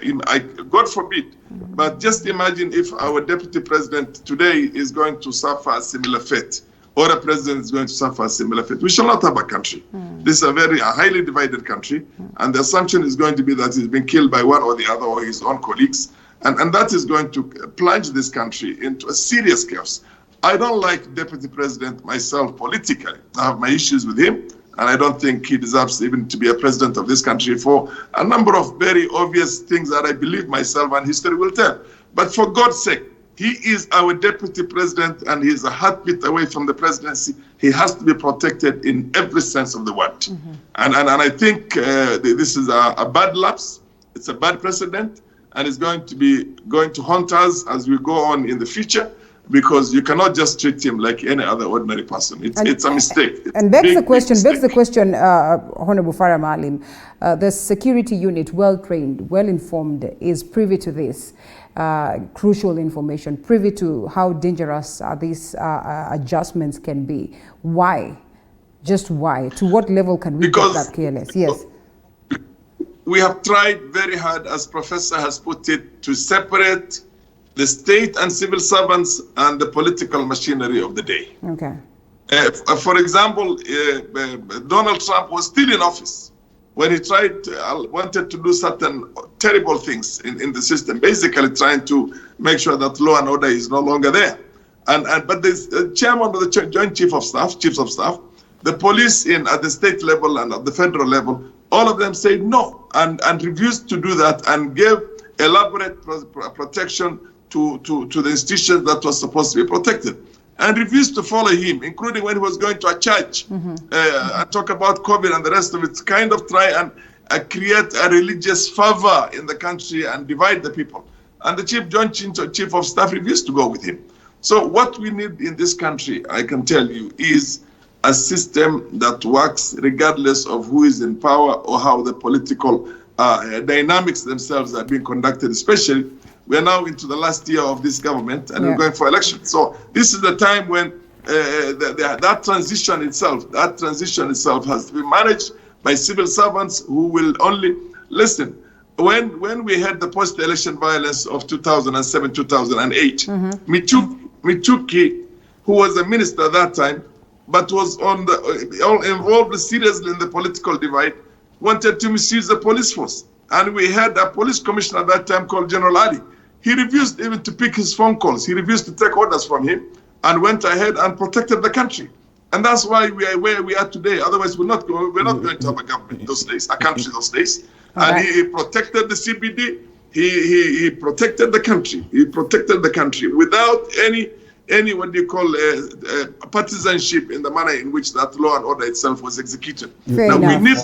God forbid. But just imagine if our deputy president today is going to suffer a similar fate, or a president is going to suffer a similar fate. We shall not have a country. This is a highly divided country, and the assumption is going to be that he's been killed by one or the other or his own colleagues, and that is going to plunge this country into a serious chaos. I don't like deputy president myself politically. I have my issues with him, And I don't think he deserves even to be a president of this country for a number of very obvious things that I believe myself and history will tell. But for God's sake, he is our deputy president and he is a heartbeat away from the presidency. He has to be protected in every sense of the word. And I think this is a bad lapse. It's a bad precedent, and it's going to haunt us as we go on in the future, because you cannot just treat him like any other ordinary person. It's a mistake. And begs the question, Honorable Farah Maalim, the security unit, well-trained, well-informed, is privy to this crucial information, privy to how dangerous these adjustments can be. Why? Just why? To what level can we get that careless? Yes. We have tried very hard, as Professor has put it, to separate the state and civil servants and the political machinery of the day. Okay. For example, Donald Trump was still in office when he wanted to do certain terrible things in the system, basically trying to make sure that law and order is no longer there. But the chairman of the Joint Chiefs of Staff, the police at the state level and at the federal level, all of them said no and refused to do that and gave elaborate protection to the institutions that was supposed to be protected, and refused to follow him, including when he was going to a church and talk about COVID and the rest of it, kind of try and create a religious fervor in the country and divide the people. And the Joint Chief of Staff refused to go with him. So what we need in this country, I can tell you, is a system that works regardless of who is in power or how the political dynamics themselves are being conducted. Especially, we are now into the last year of this government and we're going for elections. So this is the time when that transition itself has to be managed by civil servants who will only listen. When we had the post-election violence of 2007, 2008, Michuki, who was a minister at that time, but was involved seriously in the political divide, wanted to misuse the police force. And we had a police commissioner at that time called General Ali. He refused even to pick his phone calls. He refused to take orders from him and went ahead and protected the country. And that's why we are where we are today. Otherwise, we're not going to have a government those days, a country those days. And he protected the CBD. He protected the country. He protected the country without any what do you call partisanship in the manner in which that law and order itself was executed. Fair enough. We need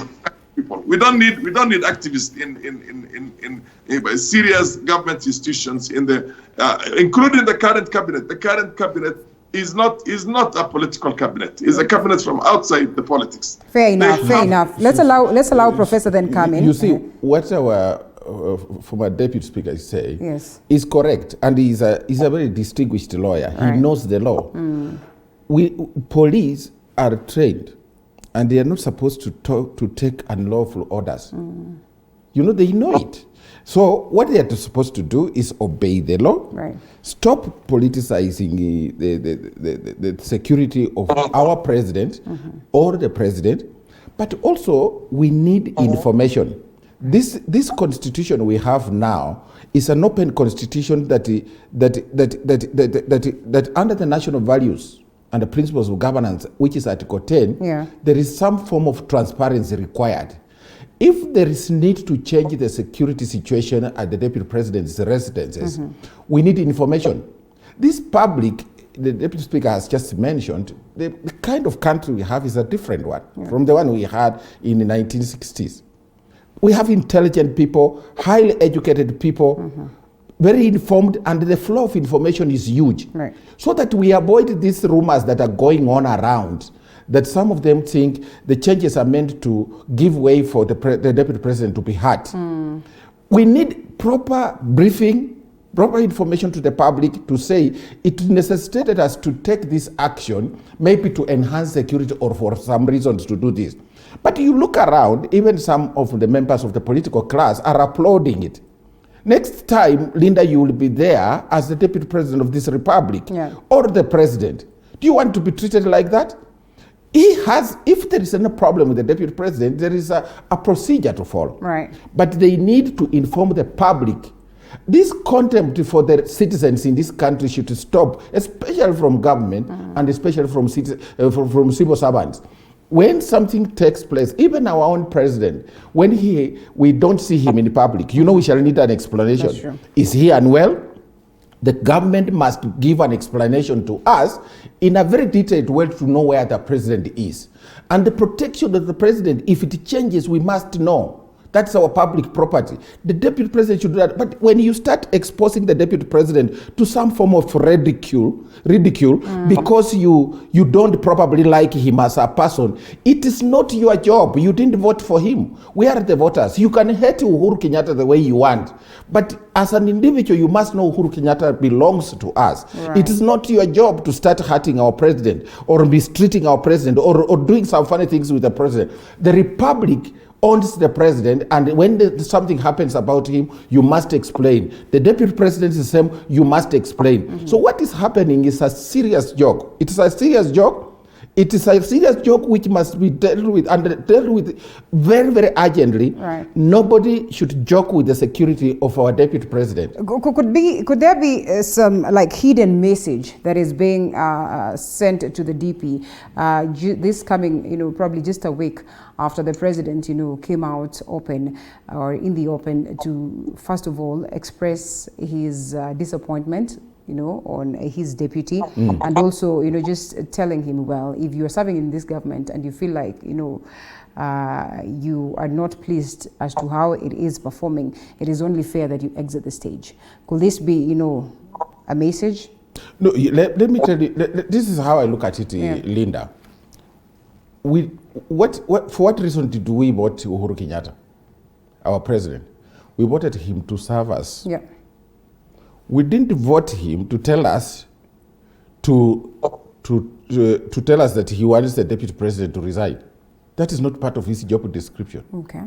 people. We don't need activists in serious government institutions, including the current cabinet. The current cabinet is not a political cabinet. It's a cabinet from outside the politics. Fair enough. Let's allow Professor then come in. You see, what our former deputy speaker is saying is correct, and he's a very distinguished lawyer. He knows the law. Police are trained, and they are not supposed to take unlawful orders. They know it. So what they are supposed to do is obey the law, stop politicizing the security of our president or the president, but also we need information. This constitution we have now is an open constitution that under the national values and the principles of governance, which is Article 10, there is some form of transparency required. If there is need to change the security situation at the deputy president's residences, we need information. This public, the deputy speaker has just mentioned, the kind of country we have is a different one from the one we had in the 1960s. We have intelligent people, highly educated people, very informed, and the flow of information is huge. So that we avoid these rumors that are going on around, that some of them think the changes are meant to give way for the deputy president to be hurt. We need proper briefing, proper information to the public to say it necessitated us to take this action, maybe to enhance security or for some reasons to do this. But you look around, even some of the members of the political class are applauding it. Next time, Linda, you will be there as the deputy president of this republic or the president. Do you want to be treated like that? If there is any problem with the deputy president, there is a procedure to follow. But they need to inform the public. This contempt for the citizens in this country should stop, especially from government and especially from civil servants. When something takes place, even our own president, when we don't see him in public, we shall need an explanation. That's true. Is he unwell? The government must give an explanation to us in a very detailed way to know where the president is. And the protection of the president, if it changes, we must know. That's our public property. The deputy president should do that. But when you start exposing the deputy president to some form of ridicule, because you don't probably like him as a person, it is not your job. You didn't vote for him. We are the voters. You can hate Uhuru Kenyatta the way you want. But as an individual, you must know Uhuru Kenyatta belongs to us. Right. It is not your job to start hurting our president or mistreating our president or doing some funny things with the president. The republic owns the president, and when something happens about him, you must explain. The deputy president is the same, you must explain. So what is happening is a serious joke. It is a serious joke. It is a serious joke which must be dealt with, and dealt with very, very urgently. Right. Nobody should joke with the security of our deputy president. Could there be some like hidden message that is being sent to the DP this coming, probably just a week after the president, came out open or in the open to, first of all, express his disappointment on his deputy, and also, just telling him, well, if you're serving in this government and you feel like, you are not pleased as to how it is performing, it is only fair that you exit the stage. Could this be, a message? No, let me tell you, this is how I look at it, Linda. For what reason did we vote Uhuru Kenyatta, our president? We voted him to serve us. Yeah. We didn't vote him to tell us to tell us that he wants the deputy president to resign. That is not part of his job description. Okay.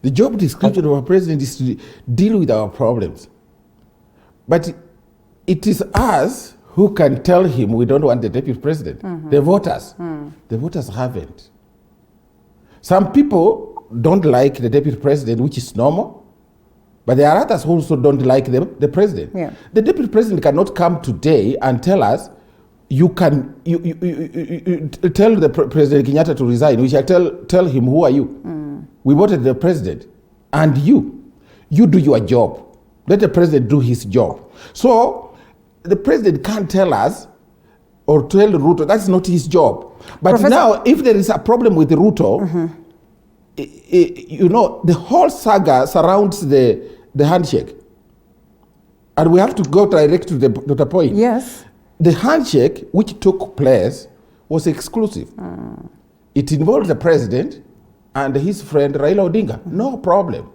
The job description of our president is to deal with our problems. But it is us who can tell him we don't want the deputy president. The voters. The voters haven't. Some people don't like the deputy president, which is normal. But there are others who also don't like the president. Yeah. The deputy president cannot come today and tell us, you tell the President Kenyatta to resign. We shall tell him, who are you? We voted the president. And you do your job. Let the president do his job. So the president can't tell us or tell Ruto, that's not his job. But Professor, now, if there is a problem with Ruto, the whole saga surrounds the handshake. And we have to go direct to the point. Yes. The handshake which took place was exclusive. It involved the president and his friend Raila Odinga. No problem.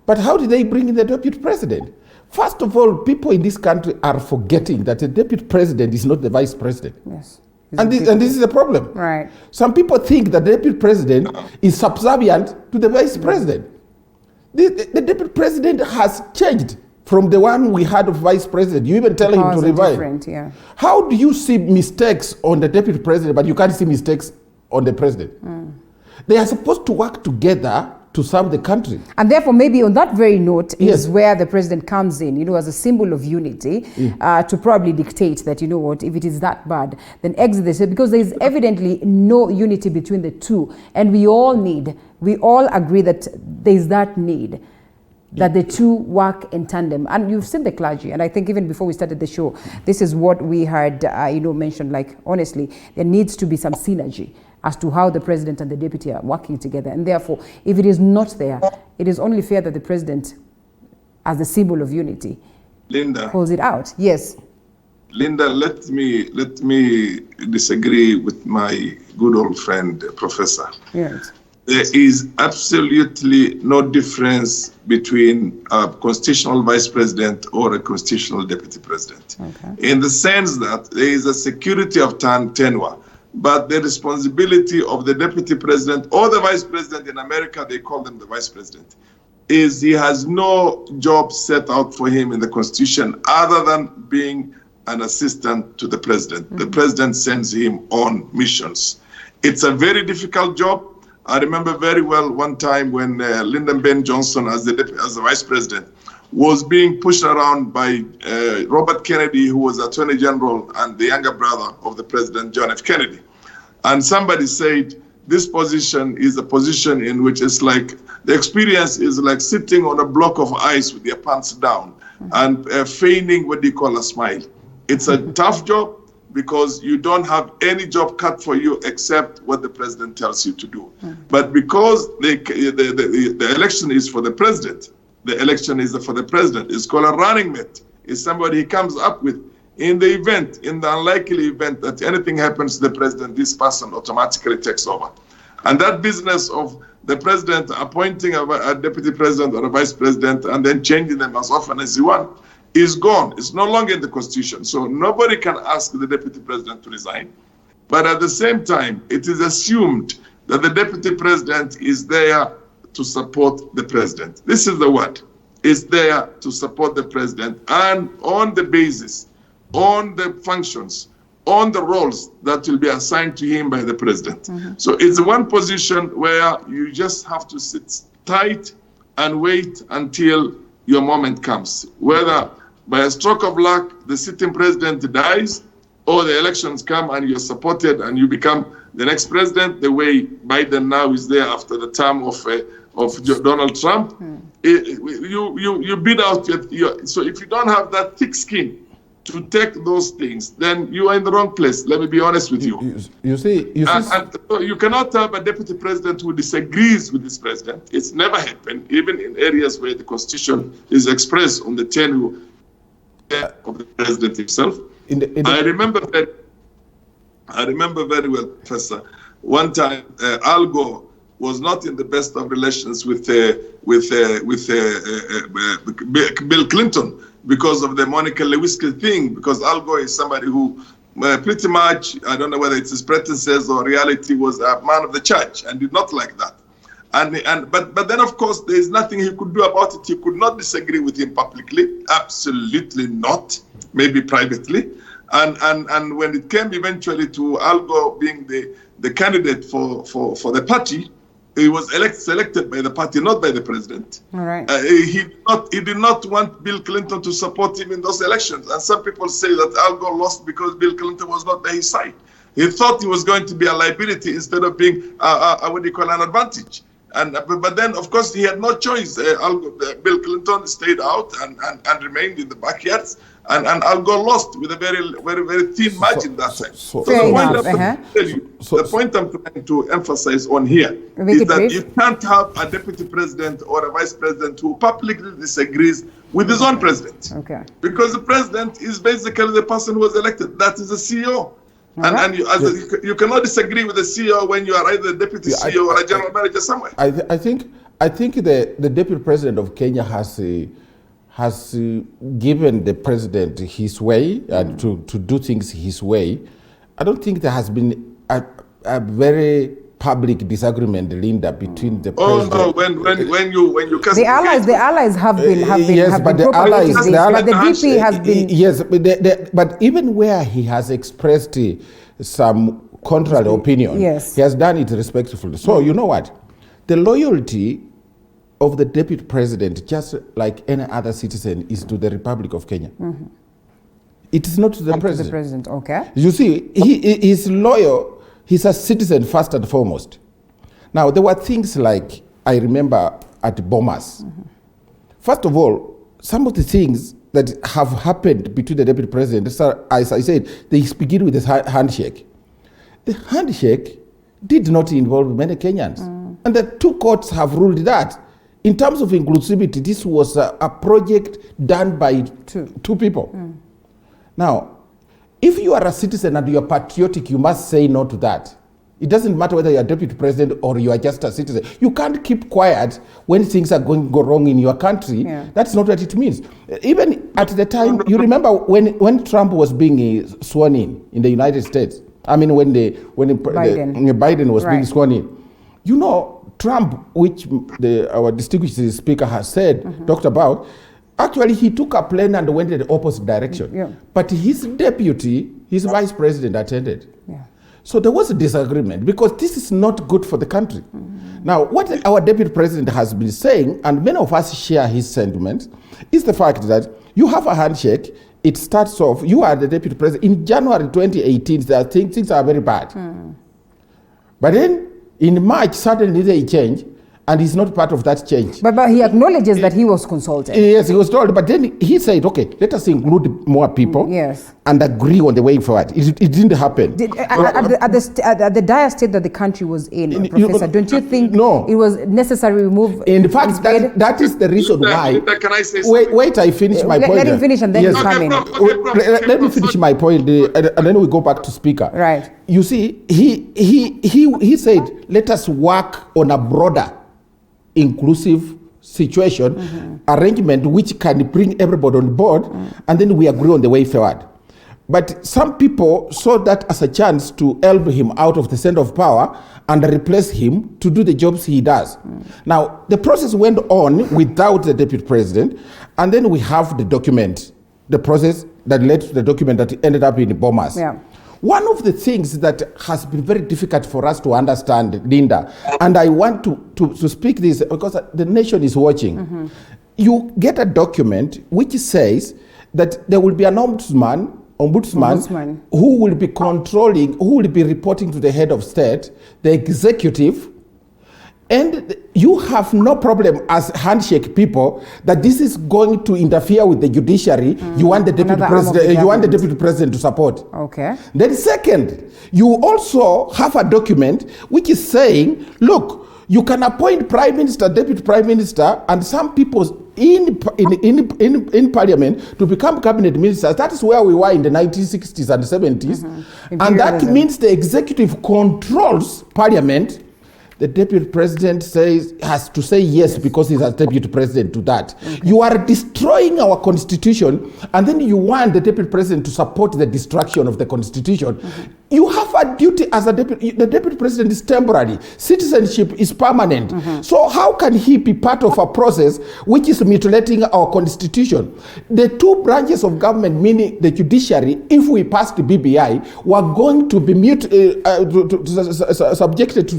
But how did they bring in the deputy president? First of all, people in this country are forgetting that the deputy president is not the vice president. Yes. And this is the problem. Right. Some people think that the deputy president is subservient to the vice president. The deputy president has changed from the one we had of vice president. You even tell him to resign. Yeah. How do you see mistakes on the deputy president, but you can't see mistakes on the president? They are supposed to work together to serve the country. And therefore, maybe on that very note is where the president comes in, as a symbol of unity, to probably dictate that, if it is that bad, then exit this, because there is evidently no unity between the two. And we all agree that there is that need, that the two work in tandem. And you've seen the clergy, and I think even before we started the show, this is what we heard, mentioned, like, honestly, there needs to be some synergy as to how the president and the deputy are working together. And therefore, if it is not there, it is only fair that the president, as the symbol of unity, Linda, calls it out. Yes. Linda, let me disagree with my good old friend, Professor. Yes. There is absolutely no difference between a constitutional vice president or a constitutional deputy president. Okay. In the sense that there is a security of tenure. But the responsibility of the deputy president or the vice president in America, they call them the vice president, is he has no job set out for him in the Constitution other than being an assistant to the president. The president sends him on missions. It's a very difficult job. I remember very well one time when Lyndon B. Johnson, as the vice president, was being pushed around by Robert Kennedy, who was Attorney General and the younger brother of the President, John F. Kennedy. And somebody said, this position is a position in which it's like, the experience is like sitting on a block of ice with your pants down and feigning what they call a smile. It's a tough job because you don't have any job cut for you except what the president tells you to do. But because the election is for the president, the election is for the president. It's called a running mate. It's somebody he comes up with. In the event, in the unlikely event that anything happens to the president, this person automatically takes over. And that business of the president appointing a deputy president or a vice president and then changing them as often as he wants is gone. It's no longer in the constitution. So nobody can ask the deputy president to resign. But at the same time, it is assumed that the deputy president is there to support the president. This is the word. Is there to support the president, and on the basis, on the functions, on the roles that will be assigned to him by the president. So it's one position where you just have to sit tight and wait until your moment comes. Whether by a stroke of luck, the sitting president dies, or the elections come and you're supported and you become the next president, the way Biden now is there after the term of Donald Trump. You bid out your, so if you don't have that thick skin to take those things, then you are in the wrong place. Let me be honest with you. You see, and so you cannot have a deputy president who disagrees with this president. It's never happened, even in areas where the constitution is expressed on the tenure of the president himself. I remember very well, Professor. One time, Al Gore was not in the best of relations with Bill Clinton because of the Monica Lewinsky thing, because Al Gore is somebody who pretty much, I don't know whether it's his pretenses or reality, was a man of the church and did not like that. But then, of course, there is nothing he could do about it. He could not disagree with him publicly, absolutely not, maybe privately. And when it came eventually to Al Gore being the candidate for the party, he was selected by the party, not by the president. All right. He did not want Bill Clinton to support him in those elections. And some people say that Al Gore lost because Bill Clinton was not by his side. He thought he was going to be a liability instead of being what do you call an advantage. But then, of course, he had no choice. Bill Clinton stayed out and remained in the backyards, and Al Gore lost with a very thin margin that time. The point I'm trying to emphasize on here is that you can't have a deputy president or a vice president who publicly disagrees with his own president. Okay. Because the president is basically the person who was elected. That is the CEO. And you cannot disagree with the CEO when you are either the deputy CEO or a general manager somewhere. I think the deputy president of Kenya has given the president his way and to do things his way. I don't think there has been a very public disagreement, Linda, between the president. Oh no! When you the allies have been yes, but the allies, but the DP has been yes, but even where he has expressed some contrary opinion, yes, he has done it respectfully. So you know what, the loyalty of the deputy president, just like any other citizen, is to the Republic of Kenya. It is not to the president. To the president, okay. You see, he is loyal. He's a citizen first and foremost. Now, there were things like, I remember at Bomas. First of all, some of the things that have happened between the deputy president, as I said, they begin with a handshake. The handshake did not involve many Kenyans. And the two courts have ruled that. In terms of inclusivity, this was a project done by two people. Now, if you are a citizen and you are patriotic, you must say no to that. It doesn't matter whether you are deputy president or you are just a citizen. You can't keep quiet when things are going to go wrong in your country. That's not what it means. Even at the time, you remember when Trump was being sworn in the United States. I mean, when Biden was being sworn in. You know, Trump, which our distinguished speaker has said, talked about, actually, he took a plane and went in the opposite direction. But his deputy, his vice president, attended. So there was a disagreement because this is not good for the country. Now, what our deputy president has been saying, and many of us share his sentiments, is the fact that you have a handshake, it starts off, you are the deputy president. In January 2018, things are very bad. But then In March, suddenly they change, and he's not part of that change. But he acknowledges that he was consulted. Yes, he was told, but then he said, okay, let us include more people and agree on the way forward. It didn't happen. At the dire state that the country was in, Professor, don't you think it was necessary to remove? In fact, that is the reason why. Can I say something? Wait, I finish my point. Let him finish and then come in. Let me finish my point, and then we go back to speaker. Right. You see, he said, let us work on a broader, inclusive situation, arrangement which can bring everybody on board, and then we agree on the way forward. But some people saw that as a chance to help him out of the center of power and replace him to do the jobs he does. Now, the process went on without the deputy president, and then we have the document, the process that led to the document that ended up in Bomas. Yeah. One of the things that has been very difficult for us to understand, Linda, and I want to speak this because the nation is watching. You get a document which says that there will be an ombudsman who will be controlling, who will be reporting to the head of state, the executive, and you have no problem as handshake people that this is going to interfere with the judiciary. You want the deputy president. You want the deputy president to support. Okay. Then second, you also have a document which is saying, look, you can appoint prime minister, deputy prime minister, and some people in parliament to become cabinet ministers. That is where we were in the 1960s and 70s, and that means the executive controls parliament. The deputy president has to say yes because he's a deputy president to that. You are destroying our constitution, and then you want the deputy president to support the destruction of the constitution. You have a duty as a deputy. The deputy president is temporary. Citizenship is permanent. So how can he be part of a process which is mutilating our constitution? The two branches of government, meaning the judiciary, if we pass the BBI, were going to be subjected to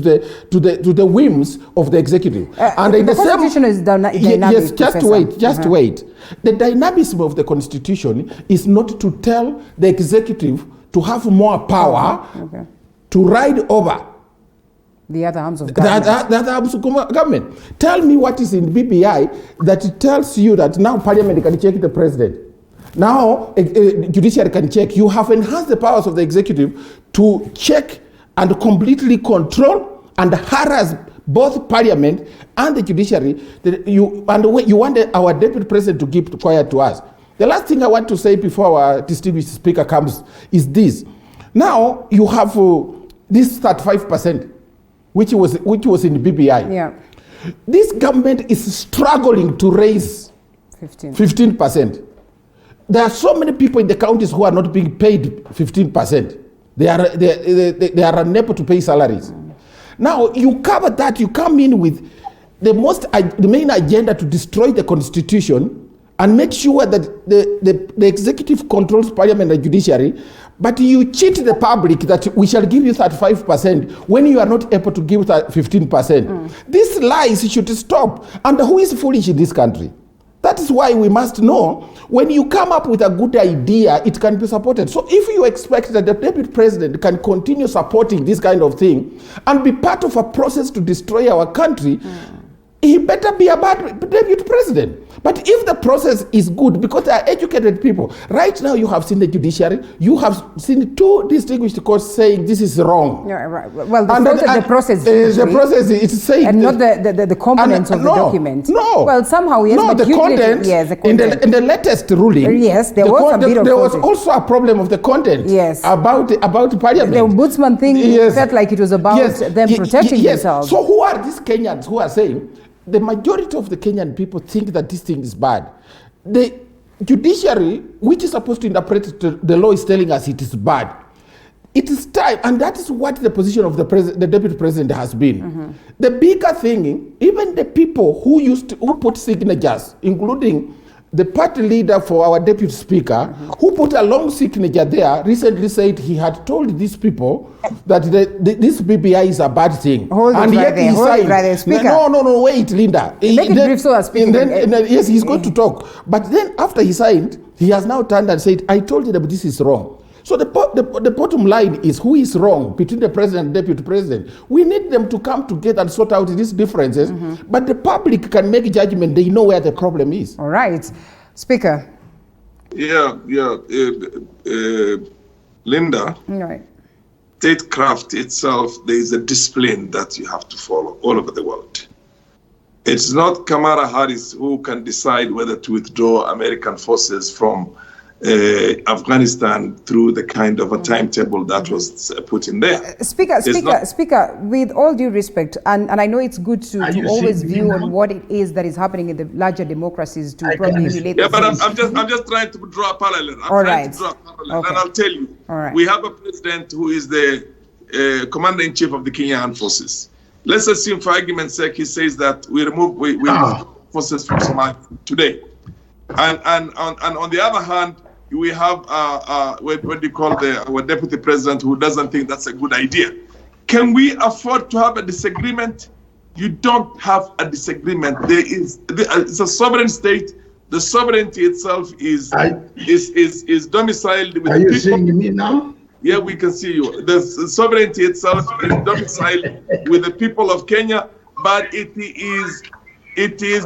the whims of the executive. And in the constitution is dynamic. Yes, just wait. The dynamism of the constitution is not to tell the executive to have more power to ride over the other arms of government. The other arms of government. Tell me what is in BBI that it tells you that now parliament can check the president. Now judiciary can check. You have enhanced the powers of the executive to check and completely control and harass both parliament and the judiciary. You want our deputy president to keep quiet to us. The last thing I want to say before our distinguished speaker comes is this. Now you have this 35%, which was in BBI. Yeah. This government is struggling to raise 15%. There are so many people in the counties who are not being paid 15%. They are unable to pay salaries. Now you cover that. You come in with the main agenda to destroy the constitution and make sure that the executive controls parliament and judiciary, but you cheat the public that we shall give you 35% when you are not able to give 15%. These lies should stop. And who is foolish in this country? That is why we must know when you come up with a good idea, it can be supported. So if you expect that the deputy president can continue supporting this kind of thing and be part of a process to destroy our country, he better be a bad deputy president. But if the process is good, because they are educated people, right now you have seen the judiciary, you have seen two distinguished courts saying this is wrong. Yeah, right. Well, the process. The process is saying, and not the components of the document. No. Well, somehow yes. No, but the content. Yes, the content. In the latest ruling. Yes, there was a bit of. There was also a problem of the content. Yes. About parliament. The ombudsman thing felt like it was about them protecting themselves. So who are these Kenyans who are saying? The majority of the Kenyan people think that this thing is bad. The judiciary, which is supposed to interpret the law, is telling us it is bad. It is time, and that is what the position of the deputy president has been. The bigger thing, even the people who put signatures, including the party leader for our deputy speaker, who put a long signature there, recently said he had told these people that this BBI is a bad thing. And yet he signed. No, wait, Linda. Make it brief so as speaker. Yes, he's going to talk. But then after he signed, he has now turned and said, I told you that this is wrong. So the bottom line is, who is wrong between the president and deputy president? We need them to come together and sort out these differences, but the public can make judgment. They know where the problem is. All right. Speaker. Yeah. Linda. All right. Statecraft itself, there is a discipline that you have to follow all over the world. It's not Kamala Harris who can decide whether to withdraw American forces from Afghanistan through the kind of a timetable that was put in there. Speaker, with all due respect, and I know it's good to always view on what it is that is happening in the larger democracies to probably relate. Yeah, but I'm just trying to draw a parallel. And I'll tell you, we have a president who is the commander-in-chief of the Kenyan Armed Forces. Let's assume, for argument's sake, he says that we remove forces from Somalia today. And on the other hand, we have what do you call our deputy president who doesn't think that's a good idea. Can we afford to have a disagreement? You don't have a disagreement. It's a sovereign state. The sovereignty itself is domiciled with Are you people. seeing me now? Yeah, we can see you. The sovereignty itself is domiciled with the people of Kenya, but it is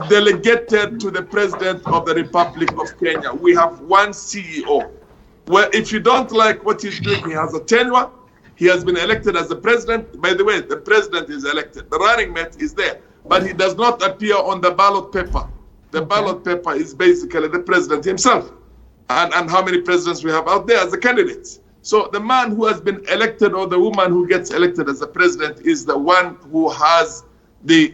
delegated to the President of the Republic of Kenya. We have one CEO. Well, if you don't like what he's doing, he has a tenure. He has been elected as the president. By the way, the president is elected. The running mate is there, but he does not appear on the ballot paper. The ballot paper is basically the president himself. And how many presidents we have out there as the candidates. So the man who has been elected, or the woman who gets elected as the president, is the one who has the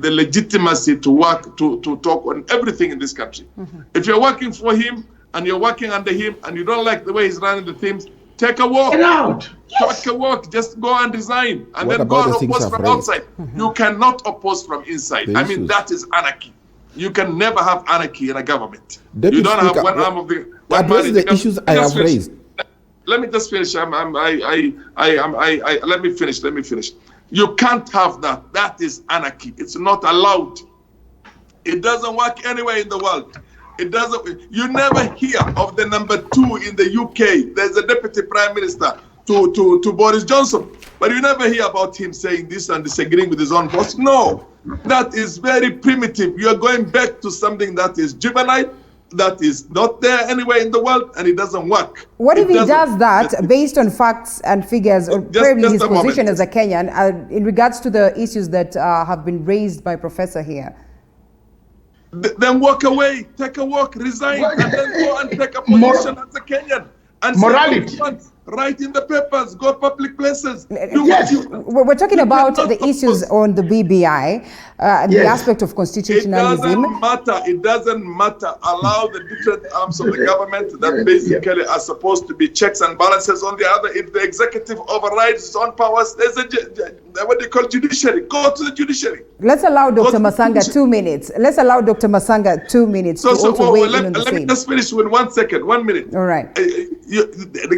legitimacy to work, to talk on everything in this country. If you're working for him and you're working under him and you don't like the way he's running the things, take a walk. Get out. Take a walk. Just go and resign, and then go and oppose from outside. You cannot oppose from inside. I mean, that is anarchy. You can never have anarchy in a government. You don't have one arm of the one man in the issues I have raised. Let me just finish. Let me finish. You can't have that. That is anarchy. It's not allowed. It doesn't work anywhere in the world. It doesn't. You never hear of the number 2 in the UK. There's a deputy prime minister to Boris Johnson, but you never hear about him saying this and disagreeing with his own boss. No, that is very primitive. You are going back to something that is juvenile, that is not there anywhere in the world, and it doesn't work. What if he does that based on facts and figures, or probably his position as a Kenyan, in regards to the issues that have been raised by Professor here? Then walk away, take a walk, resign, and then go and take a position as a Kenyan. And morality. Write in the papers, go public places. We're talking about the issues on the BBI, the aspect of constitutionalism. It doesn't matter. Allow the different arms of the government that basically are supposed to be checks and balances on the other. If the executive overrides its own powers, there's what they call judiciary. Go to the judiciary. Let's allow Dr. Masanga 2 minutes. Let's allow Dr. Masanga 2 minutes to also weigh in on the same. Let me just finish with 1 second, 1 minute. All right.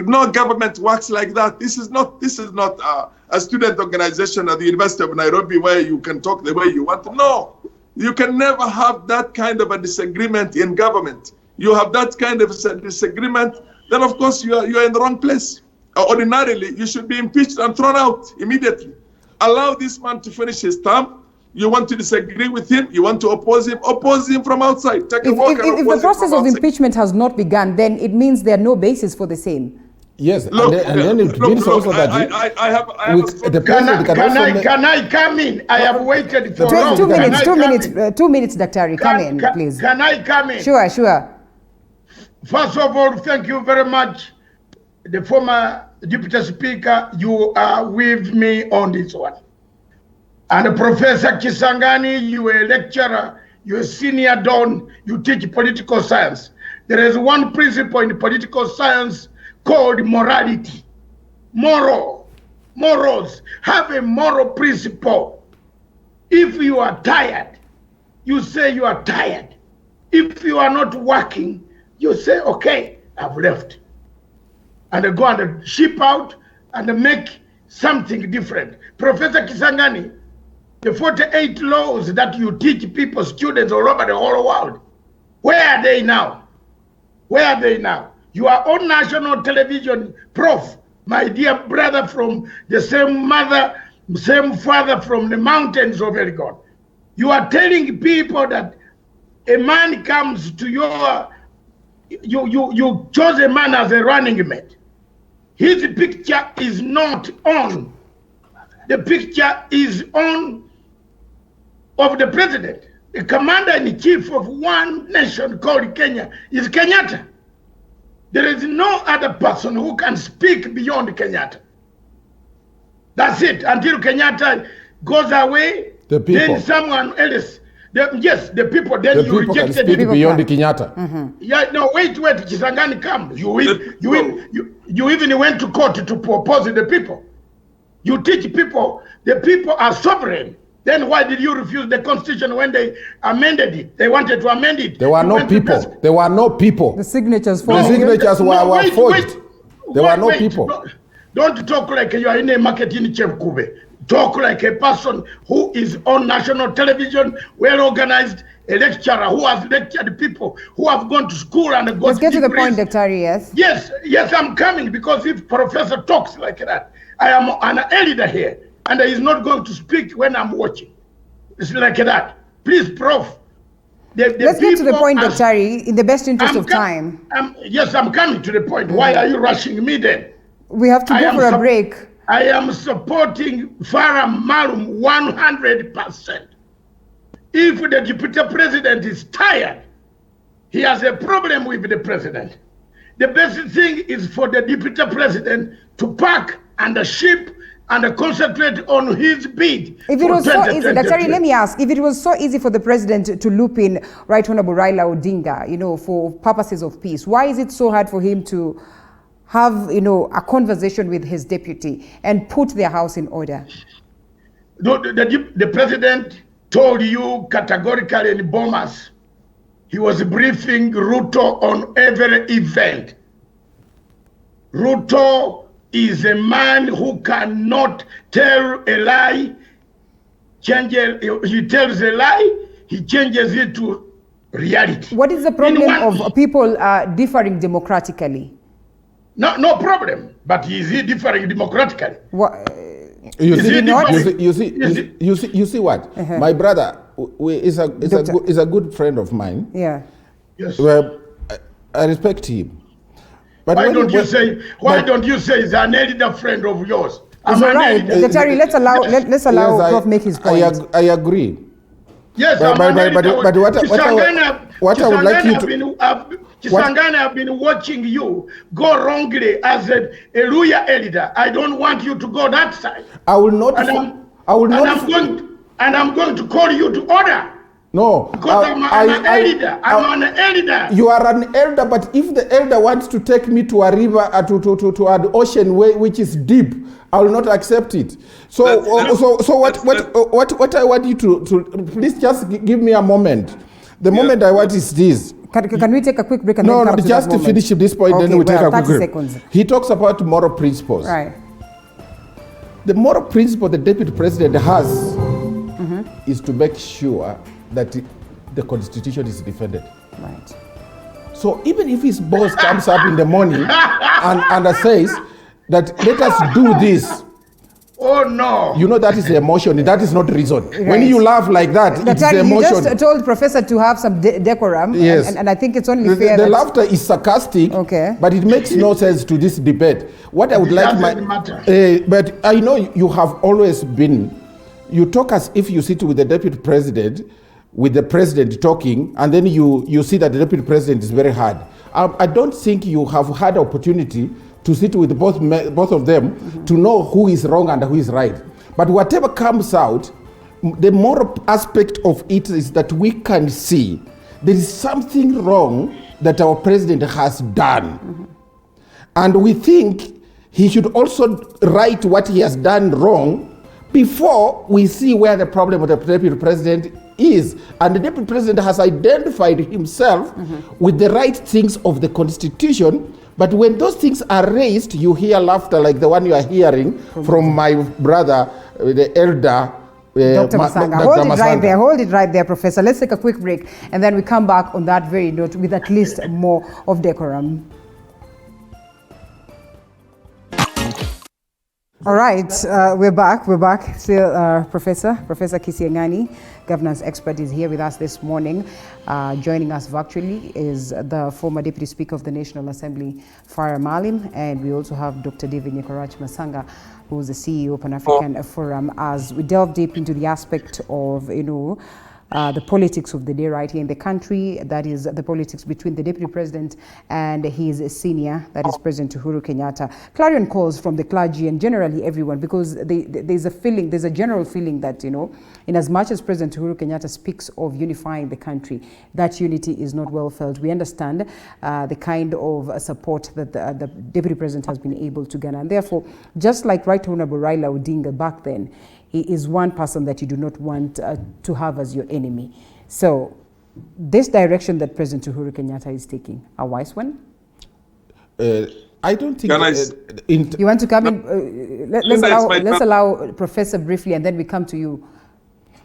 No government works like that. This is not a student organization at the University of Nairobi where you can talk the way you want to. No, you can never have that kind of a disagreement in government. You have that kind of a disagreement, then of course you are in the wrong place. Ordinarily, you should be impeached and thrown out immediately. Allow this man to finish his term. You want to disagree with him, you want to oppose him from outside. Take a walk. If the process of impeachment has not begun, then it means there are no basis for the same. Yes, and then it means also that can I come in? I have waited for 2 minutes, 2 minutes, 2 minutes, Daktari. Come in, please. Can I come in? Sure. First of all, thank you very much. The former Deputy Speaker, you are with me on this one. And Professor Kisangani, you are a lecturer, you are a senior don, you teach political science. There is one principle in political science called morality. Morals. Have a moral principle. If you are tired, you say you are tired. If you are not working, you say, okay, I've left. And go and ship out and make something different. Professor Kisangani, the 48 laws that you teach people, students all over the whole world, where are they now? You are on national television, Prof, my dear brother from the same mother, same father from the mountains of Elgon. You are telling people that a man comes to you chose a man as a running mate. His picture is not on. The picture is on of the president. The commander-in-chief of one nation called Kenya is Kenyatta. There is no other person who can speak beyond Kenyatta. That's it. Until Kenyatta goes away, then someone else. The people. Then the you people rejected can speak it. beyond Kenyatta. Yeah, no, wait. Chisangani comes. You even went to court to oppose the people. You teach people. The people are sovereign. Then why did you refuse the constitution when they amended it? They wanted to amend it. There were no people. There were no people. The signatures were forged. There were no people. Don't talk like you are in a market in Chemkube. Talk like a person who is on national television, well organized, a lecturer who has lectured people, who have gone to school and got Let's get to the degrees. point, Dr. Yes. Yes, I'm coming, because if professor talks like that, I am an elder here, and he is not going to speak when I'm watching. It's like that. Please, Prof. Let's get to the point, Dr. in the best interest of time. Yes, I'm coming to the point. Why are you rushing me then? We have to go for a break. I am supporting Farah Malum 100%. If the deputy president is tired, he has a problem with the president. The best thing is for the deputy president to pack and ship and concentrate on his bid. If it was so easy, Dr. let me ask, if it was so easy for the president to loop in Right Honorable Raila Odinga, for purposes of peace, why is it so hard for him to have, a conversation with his deputy and put their house in order? The president told you categorically in Bomas, he was briefing Ruto on every event. Ruto is a man who cannot tell a lie, he tells a lie, he changes it to reality. What is the problem of people differing democratically? No problem. But is he differing democratically? You see what? My brother is a good friend of mine. Yeah. Yes. Well, I respect him. But why don't you say he's an elder friend of yours? It's all right. Dr. Let's allow Prof make his point. I agree. Yes, but what I would like you to... Chisangani, I've been watching you go wrongly as a Luya elder. I don't want you to go that side. I will not. I'm going to call you to order. No, because I'm an elder. I'm an elder. You are an elder, but if the elder wants to take me to a river, to an ocean which is deep, I will not accept it. So what I want you to please just give me a moment. The moment I want is this. Can we take a quick break and then come to just that to finish this point, okay, then we take a quick break. 30 seconds. He talks about moral principles. Right. The moral principle the deputy president has is to make sure that the constitution is defended. Right. So even if his boss comes up in the morning and says that let us do this, oh no! You know that is the emotion. That is not reason. Right. When you laugh like that, it's the emotion. You just told Professor to have some decorum. Yes. And I think it's only fair. The laughter is sarcastic. Okay. But it makes no sense to this debate. What I would but I know you have always been. You talk as if you sit with the deputy president, with the president talking, and then you see that the deputy president is very hard. I don't think you have had opportunity to sit with both of them to know who is wrong and who is right. But whatever comes out, the moral aspect of it is that we can see there is something wrong that our president has done. And we think he should also right what he has done wrong before we see where the problem of the deputy president is. And the deputy president has identified himself with the right things of the constitution. But when those things are raised, you hear laughter like the one you are hearing from my brother, the elder, Dr. Masanga. Hold it right there, Professor. Let's take a quick break, and then we come back on that very note with at least more of decorum. All right, we're back. Still, Professor Kisiangani, governance expert, is here with us this morning. Joining us virtually is the former Deputy Speaker of the National Assembly, Farah Maalim, and we also have Dr. David Nyekorach Masanga, who's the CEO of Pan-African Forum, as we delve deep into the aspect of, the politics of the day right here in the country. That is the politics between the Deputy President and his senior, that is President Uhuru Kenyatta. Clarion calls from the clergy and generally everyone, because there's a general feeling that, in as much as President Uhuru Kenyatta speaks of unifying the country, that unity is not well felt. We understand the kind of support that the Deputy President has been able to garner. And therefore, just like Right Honorable Raila Odinga back then, he is one person that you do not want to have as your enemy. So this direction that President Uhuru Kenyatta is taking, a wise one? I don't think... you want to come in? Let's allow Professor briefly, and then we come to you.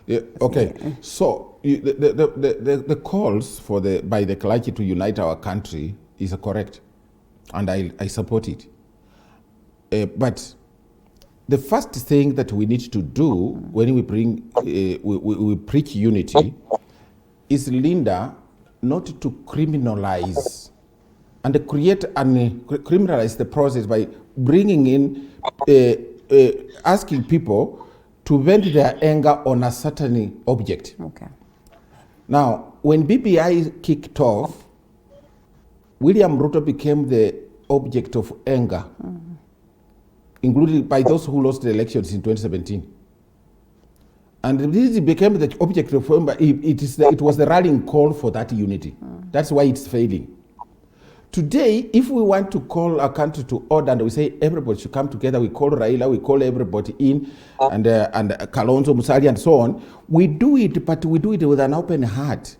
Yeah, okay. So the calls by the clergy to unite our country is correct, and I support it. But the first thing that we need to do when we preach unity is, Linda, not to criminalize and criminalize the process by bringing in, asking people to vent their anger on a certain object. Okay. Now, when BBI kicked off, William Ruto became the object of anger, included by those who lost the elections in 2017. And this became the object of anger. It was the rallying call for that unity. That's why it's failing. Today, if we want to call our country to order and we say everybody should come together, we call Raila, we call everybody in, and Kalonzo, Musalia, and so on, we do it, but we do it with an open heart.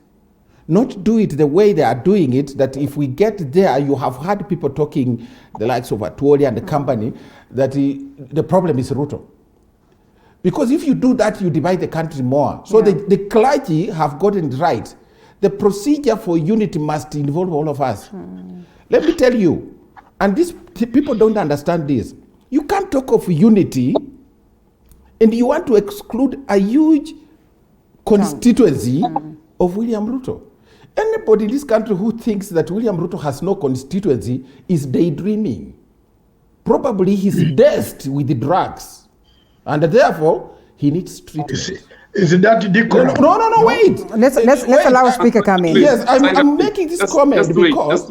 Not do it the way they are doing it, that if we get there, you have heard people talking, the likes of Atwoli and the company, that the problem is Ruto. Because if you do that, you divide the country more. So the clergy have gotten it right. The procedure for unity must involve all of us. Let me tell you, and these people don't understand this. You can't talk of unity and you want to exclude a huge constituency of William Ruto. Anybody in this country who thinks that William Ruto has no constituency is daydreaming. Probably he's dosed with the drugs, and therefore he needs treatment. Is that decorum? No, wait. Let's allow a speaker come in. Yes, I'm making this comment because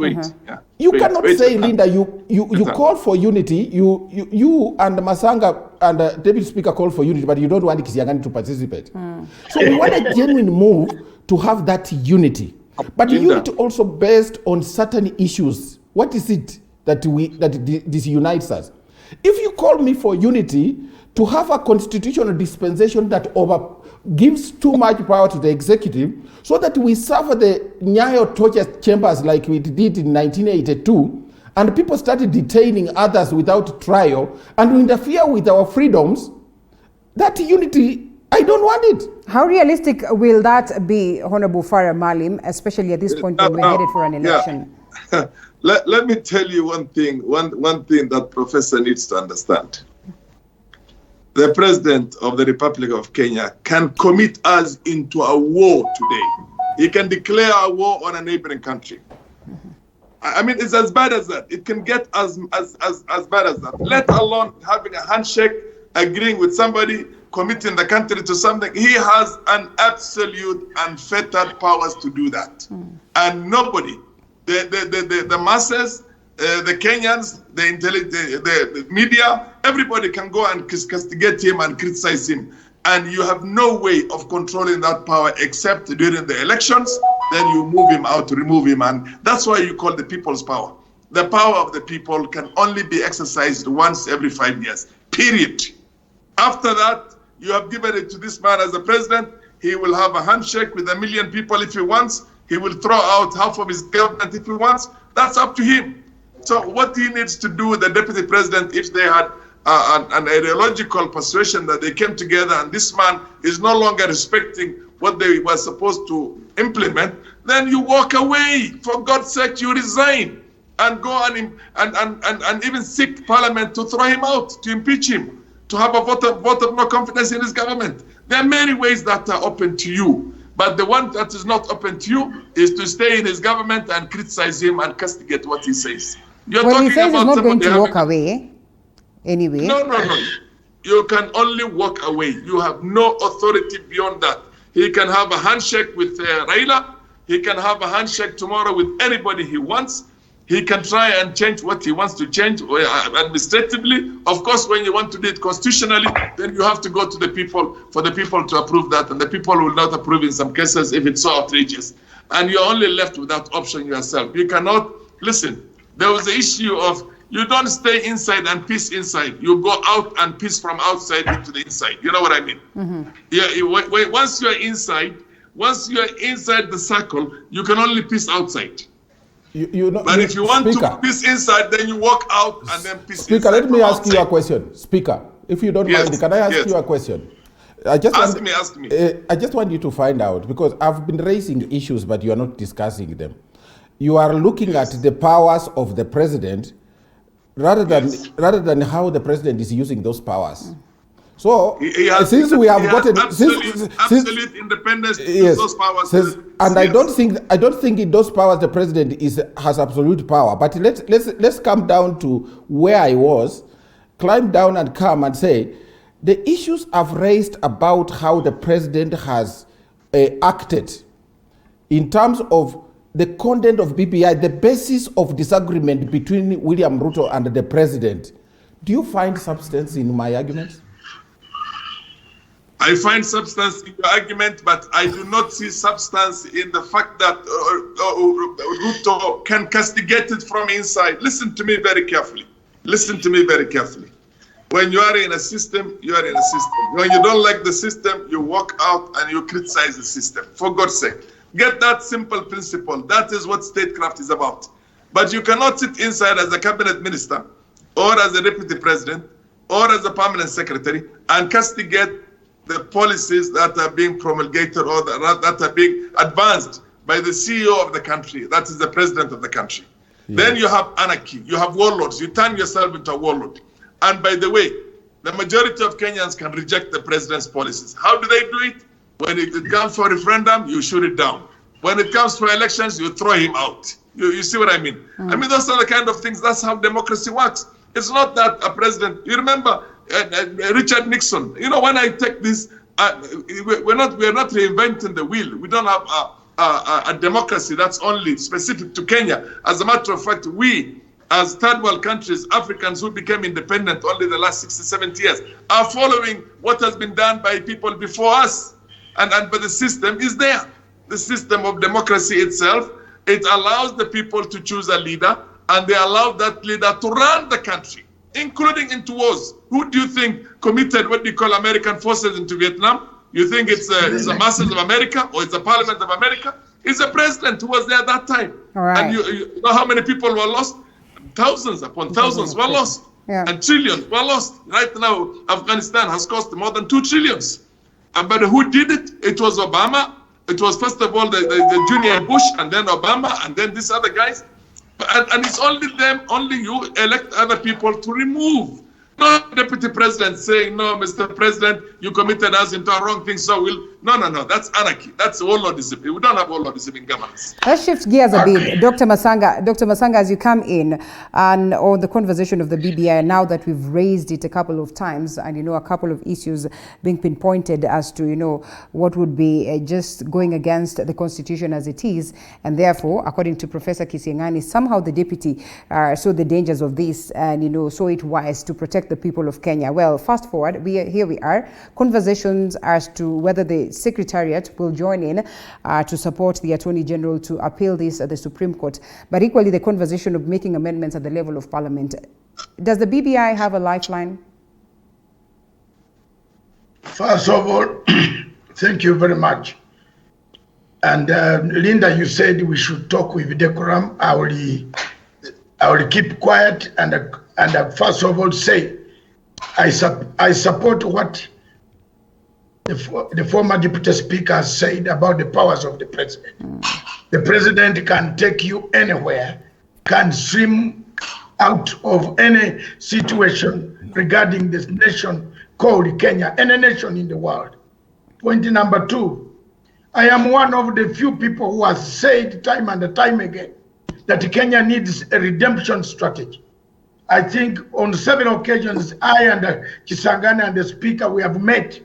you cannot say, Linda, you call for unity, you and Masanga and Deputy Speaker call for unity, but you don't want Kisiangani to participate. So we want a genuine move to have that unity. But unity also based on certain issues. What is it that this unites us? If you call me for unity to have a constitutional dispensation that gives too much power to the executive, so that we suffer the Nyayo torture chambers like we did in 1982, and people started detaining others without trial, and we interfere with our freedoms, that unity, I don't want it. How realistic will that be, Honorable Farah Maalim, especially at this point when we're headed for an election? Yeah. Let me tell you one thing that Professor needs to understand. The President of the Republic of Kenya can commit us into a war today. He can declare a war on a neighboring country. I mean, it's as bad as that. It can get as bad as that. Let alone having a handshake, agreeing with somebody, committing the country to something. He has an absolute unfettered powers to do that. And nobody, the masses, the Kenyans, the media, everybody can go and castigate him and criticize him. And you have no way of controlling that power except during the elections. Then you move him out, remove him. And that's why you call the people's power. The power of the people can only be exercised once every 5 years, period. After that, you have given it to this man as a president. He will have a handshake with 1 million people if he wants. He will throw out half of his government if he wants. That's up to him. So what he needs to do, the deputy president, if they had an ideological persuasion that they came together and this man is no longer respecting what they were supposed to implement, then you walk away. For God's sake, you resign. and go and even seek Parliament to throw him out, to impeach him, to have a vote of no confidence in his government. There are many ways that are open to you, but the one that is not open to you is to stay in his government and criticize him and castigate what he says. He says he's not going to walk away anyway. No. You can only walk away. You have no authority beyond that. He can have a handshake with Raila. He can have a handshake tomorrow with anybody he wants. He can try and change what he wants to change administratively. Of course, when you want to do it constitutionally, then you have to go to the people for the people to approve that. And the people will not approve in some cases if it's so outrageous. And you're only left with that option yourself. You cannot, listen, there was the issue of you don't stay inside and peace inside. You go out and peace from outside into the inside. You know what I mean? Yeah. Once you're inside the circle, you can only peace outside. But if you want to peace inside, then you walk out and then peace inside. Speaker, let me ask you a question. Speaker, if you don't mind, can I ask you a question? Ask me. I just want you to find out, because I've been raising issues, but you are not discussing them. You are looking at the powers of the president rather than how the president is using those powers. So since we have gotten absolute independence to use those powers, I don't think in those powers the president has absolute power. But let's come down to where I was, climb down and come and say the issues I've raised about how the president has acted in terms of the content of BBI, the basis of disagreement between William Ruto and the president. Do you find substance in my arguments? I find substance in your argument, but I do not see substance in the fact that Ruto can castigate it from inside. Listen to me very carefully. When you are in a system, you are in a system. When you don't like the system, you walk out and you criticize the system. For God's sake, get that simple principle. That is what statecraft is about. But you cannot sit inside as a cabinet minister or as a deputy president or as a permanent secretary and castigate the policies that are being promulgated or that are being advanced by the CEO of the country, that is the president of the country. Yeah. Then you have anarchy, you have warlords, you turn yourself into a warlord. And by the way, the majority of Kenyans can reject the president's policies. How do they do it? When it comes for a referendum, you shoot it down. When it comes for elections, you throw him out. You see what I mean? I mean, those are the kind of things, that's how democracy works. It's not that a president, you remember, Richard Nixon. You know, when I take this, we're not reinventing the wheel. We don't have a democracy that's only specific to Kenya. As a matter of fact, we, as third world countries, Africans who became independent only the last 60, 70 years, are following what has been done by people before us. But the system is there. The system of democracy itself, it allows the people to choose a leader, and they allow that leader to run the country, including into wars. Who do you think committed what you call American forces into Vietnam? You think it's the masses of America or it's the Parliament of America? It's the president who was there at that time. Right. And you know how many people were lost? Thousands upon thousands were lost. Yeah. And trillions were lost. Right now, Afghanistan has cost more than 2 trillion. But who did it? It was Obama. It was first of all the junior Bush, and then Obama, and then these other guys. And it's only them, only you elect other people to remove. No deputy president saying, no, Mr. President, you committed us into a wrong thing, so we'll... No, that's anarchy. That's warlordism. We don't have warlordism in governance. Let's shift gears a bit. Dr. Masanga, as you come in and on the conversation of the BBI, now that we've raised it a couple of times and, a couple of issues being pinpointed as to, what would be just going against the Constitution as it is, and therefore, according to Professor Kisiangani, somehow the deputy saw the dangers of this and, saw it wise to protect the people of Kenya. Well, fast forward, here we are, conversations as to whether the Secretariat will join in to support the Attorney General to appeal this at the Supreme Court, but equally the conversation of making amendments at the level of Parliament. Does the BBI have a lifeline? First of all, thank you very much. And Linda, you said we should talk with decorum. I will keep quiet and first of all say I support what the former deputy speaker said about the powers of the president. The president can take you anywhere can swim out of any situation regarding this nation called Kenya, any nation in the world. Point number 2, I am one of the few people who has said time and time again that Kenya needs a redemption strategy. I think on several occasions, I and Kisangani and the speaker, we have met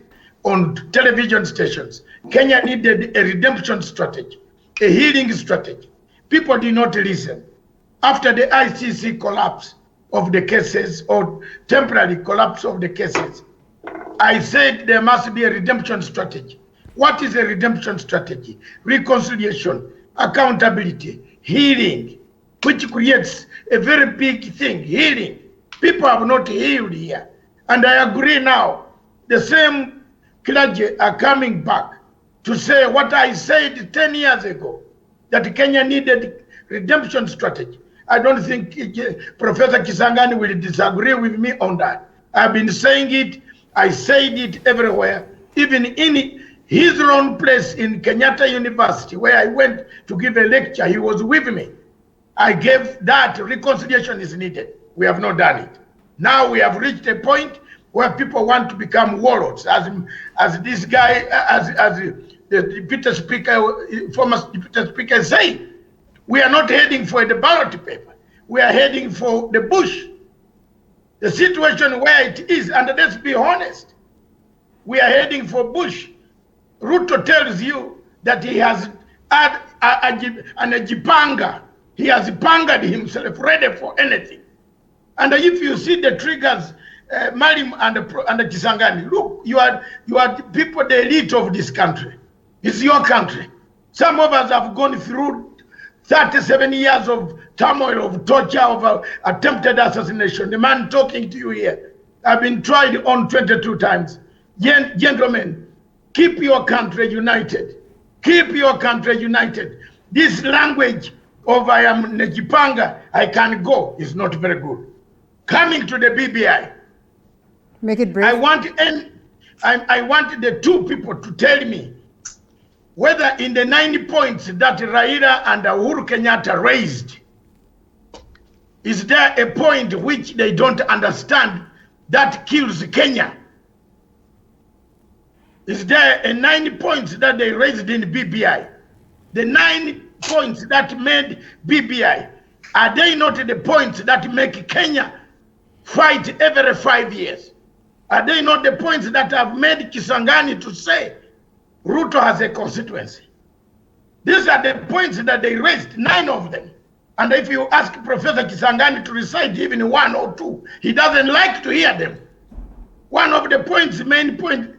on television stations. Kenya needed a redemption strategy, a healing strategy. People did not listen. After the ICC collapse of the cases, or temporary collapse of the cases, I said there must be a redemption strategy. What is a redemption strategy? Reconciliation, accountability, healing, which creates a very big thing, healing. People have not healed here. And I agree now, the same clergy are coming back to say what I said 10 years ago, that Kenya needed redemption strategy. I don't think Professor Kisangani will disagree with me on that. I've been saying it, I said it everywhere, even in his own place in Kenyatta University, where I went to give a lecture, he was with me. I gave that reconciliation is needed. We have not done it. Now we have reached a point where people want to become warlords, as this guy, as the deputy speaker, former deputy speaker say. We are not heading for the ballot paper. We are heading for the bush. The situation where it is, and let's be honest, we are heading for bush. Ruto tells you that he has had an ajipanga. He has pangered himself, ready for anything. And if you see the triggers, Malim and Kisangani, look, you are people, the elite of this country. It's your country. Some of us have gone through 37 years of turmoil, of torture, of attempted assassination. The man talking to you here, I've been tried on 22 times. Gentlemen, keep your country united. Keep your country united. This language of I am Nejipanga, I can go, is not very good. Coming to the BBI. Make it brief. I want the two people to tell me whether in the 9 points that Raila and Uhuru Kenyatta raised, is there a point which they don't understand that kills Kenya? Is there a 9 points that they raised in BBI? The 9 points that made BBI, are they not the points that make Kenya fight every 5 years? Are they not the points that have made Kisangani to say Ruto has a constituency? These are the points that they raised, 9 of them. And if you ask Professor Kisangani to recite even 1 or 2, he doesn't like to hear them. One of the points, main point,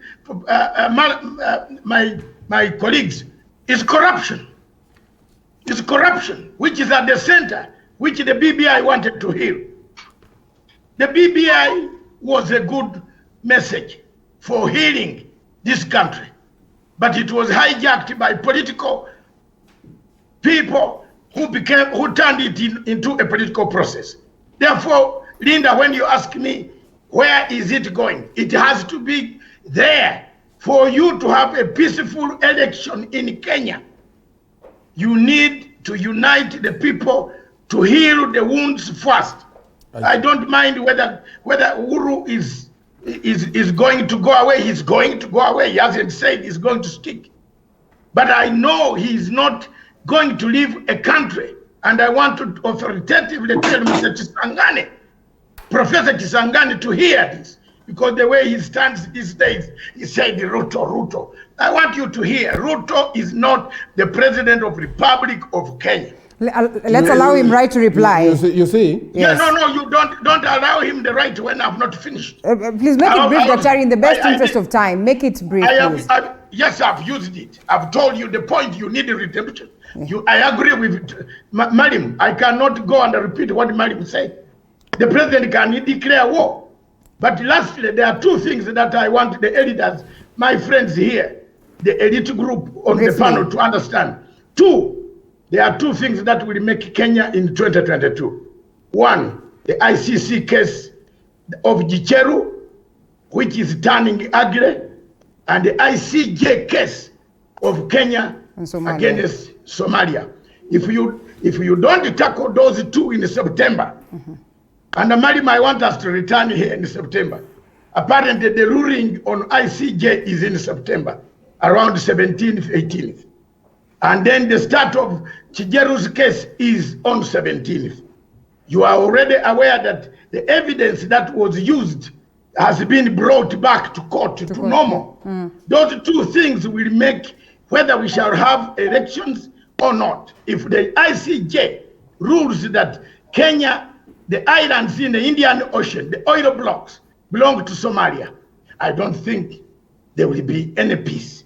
my colleagues, is corruption. It's corruption, which is at the center, which the BBI wanted to heal. The BBI was a good message for healing this country, but it was hijacked by political people who turned it into a political process. Therefore, Linda, when you ask me, where is it going? It has to be there for you to have a peaceful election in Kenya. You need to unite the people to heal the wounds first. I don't mind whether Uhuru is going to go away. He's going to go away. He hasn't said he's going to stick. But I know he's not going to leave a country. And I want to authoritatively tell Mr. Kisangani, Professor Kisangani, to hear this. Because the way he stands these days, he said, Ruto. I want you to hear, Ruto is not the president of Republic of Kenya. Let's allow him right to reply. You see? Yes. Yeah, no, you don't allow him the right when I've not finished. Please make it brief, Dr. in the best interest of time. Make it brief, please. Yes, I've used it. I've told you the point, you need a redemption. I agree with Malim. I cannot go and repeat what Malim said. The president can declare war. But lastly, there are 2 things that I want the editors, my friends here, the elite group on the panel to understand. 2, there are 2 things that will make Kenya in 2022. 1, the ICC case of Gicheru, which is turning ugly, and the ICJ case of Kenya against Somalia. If you If you don't tackle those two in September, and Malim, I want us to return here in September. Apparently, the ruling on ICJ is in September, around 17th, 18th. And then the start of Chijeru's case is on 17th. You are already aware that the evidence that was used has been brought back to court to normal. Those two things will make whether we shall have elections or not. If the ICJ rules that Kenya, the islands in the Indian Ocean, the oil blocks, belong to Somalia, I don't think there will be any peace.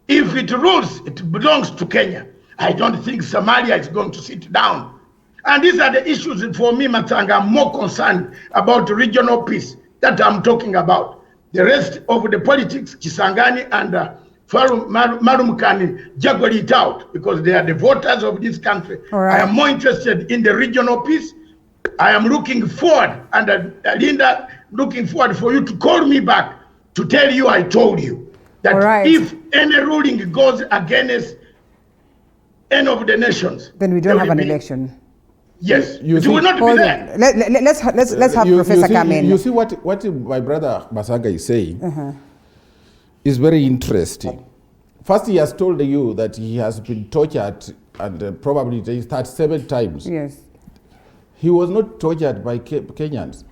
If it rules it belongs to Kenya, I don't think Somalia is going to sit down. And these are the issues for me, Matanga. I'm more concerned about regional peace that I'm talking about. The rest of the politics, Kisangani and Marum can juggle it out because they are the voters of this country. Right. I am more interested in the regional peace. I am looking forward, and Linda, looking forward for you to call me back to tell you I told you that if any ruling goes against any of the nations, then we don't have an election. Yes, it will not be there. Let's have Professor come in. You see what my brother Masaga is saying is very interesting. First, he has told you that he has been tortured and probably 37 times. Yes. He was not tortured by Kenyans.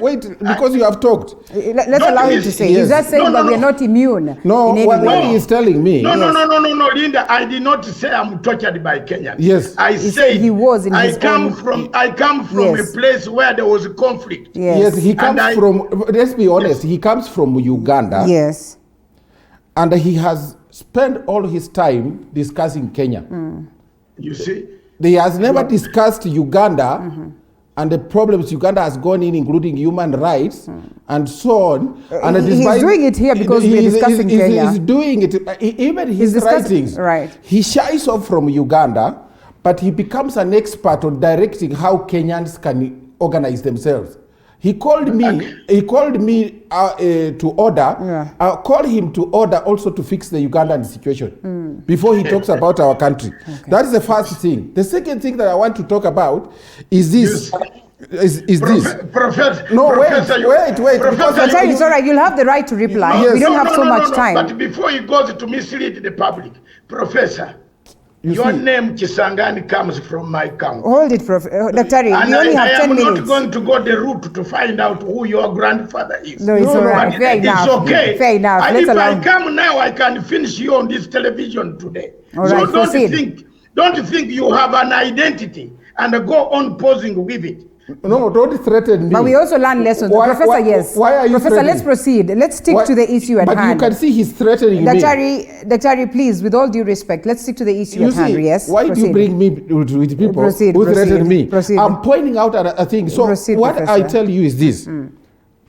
Wait, because you have talked. Let's allow him to say. He's just saying that we are not immune. No, what he is telling me. No, Linda. I did not say I'm tortured by Kenyans. Yes. I said he was in his come from a place where there was a conflict. Yes, he comes from, let's be honest, he comes from Uganda. Yes. And he has spent all his time discussing Kenya. You see? He has never discussed Uganda and the problems Uganda has gone in, including human rights and so on. And he's doing it here because we're discussing Kenya. He's doing it, even his writings. Right. He shies off from Uganda, but he becomes an expert on directing how Kenyans can organize themselves. He called me. He called me to order. Call him to order also to fix the Ugandan situation before he talks about our country. That is the first thing. The second thing that I want to talk about is this. Professor. No, wait. Professor, it's all right. You'll have the right to reply. Yes. We don't have so much time. But before he goes to mislead the public, Professor. Your name Kisangani comes from my county. Hold it, Daktari. And we only have 10 minutes. I am not going to go the route to find out who your grandfather is. No, it's all right. Fair enough. It's okay. Fair enough. And if I come now, I can finish you on this television today. All right, don't think you have an identity and go on posing with it. No, don't threaten me. But we also learn lessons. Professor, yes. Why are you Professor, threatening? let's proceed. Let's stick to the issue at hand. But you can see he's threatening me. Daktari, please, with all due respect, let's stick to the issue at hand. Yes. Why do you bring me with people who threaten me? I'm pointing out a thing. So what I tell you is this.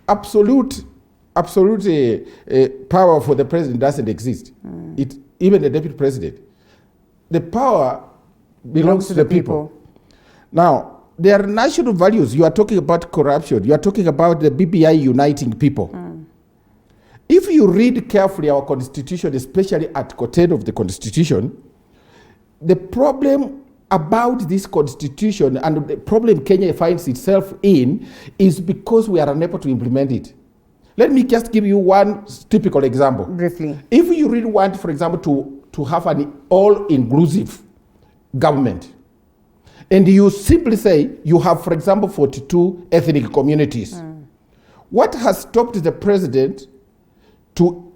Absolute power for the president doesn't exist. Even the deputy president. The power belongs to the people. Now, there are national values. You are talking about corruption. You are talking about the BBI uniting people. If you read carefully our constitution, especially Article 10 of the constitution, the problem about this constitution and the problem Kenya finds itself in is because we are unable to implement it. Let me just give you one typical example. Briefly. If you really want, for example, to have an all-inclusive government, and you simply say you have, for example, 42 ethnic communities. What has stopped the president to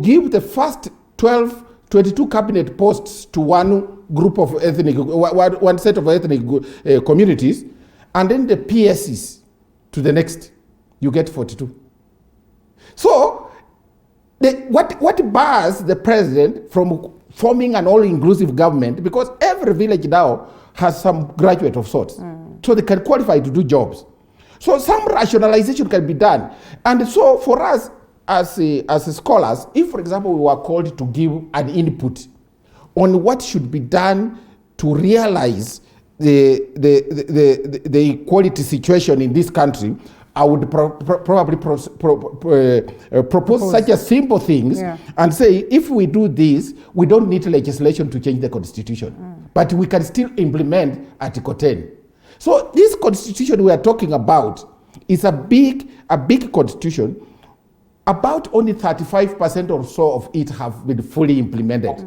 give the first 22 cabinet posts to one group of ethnic, one set of ethnic communities, and then the PSs to the next? You get 42. So, what bars the president from forming an all-inclusive government? Because every village now has some graduate of sorts. So they can qualify to do jobs. So some rationalization can be done. And so for us as scholars, if, for example, we were called to give an input on what should be done to realize the equality situation in this country, I would probably propose such a simple things and say, if we do this, we don't need legislation to change the constitution. but we can still implement Article 10. So this constitution we are talking about is a big constitution. About only 35% or so of it have been fully implemented.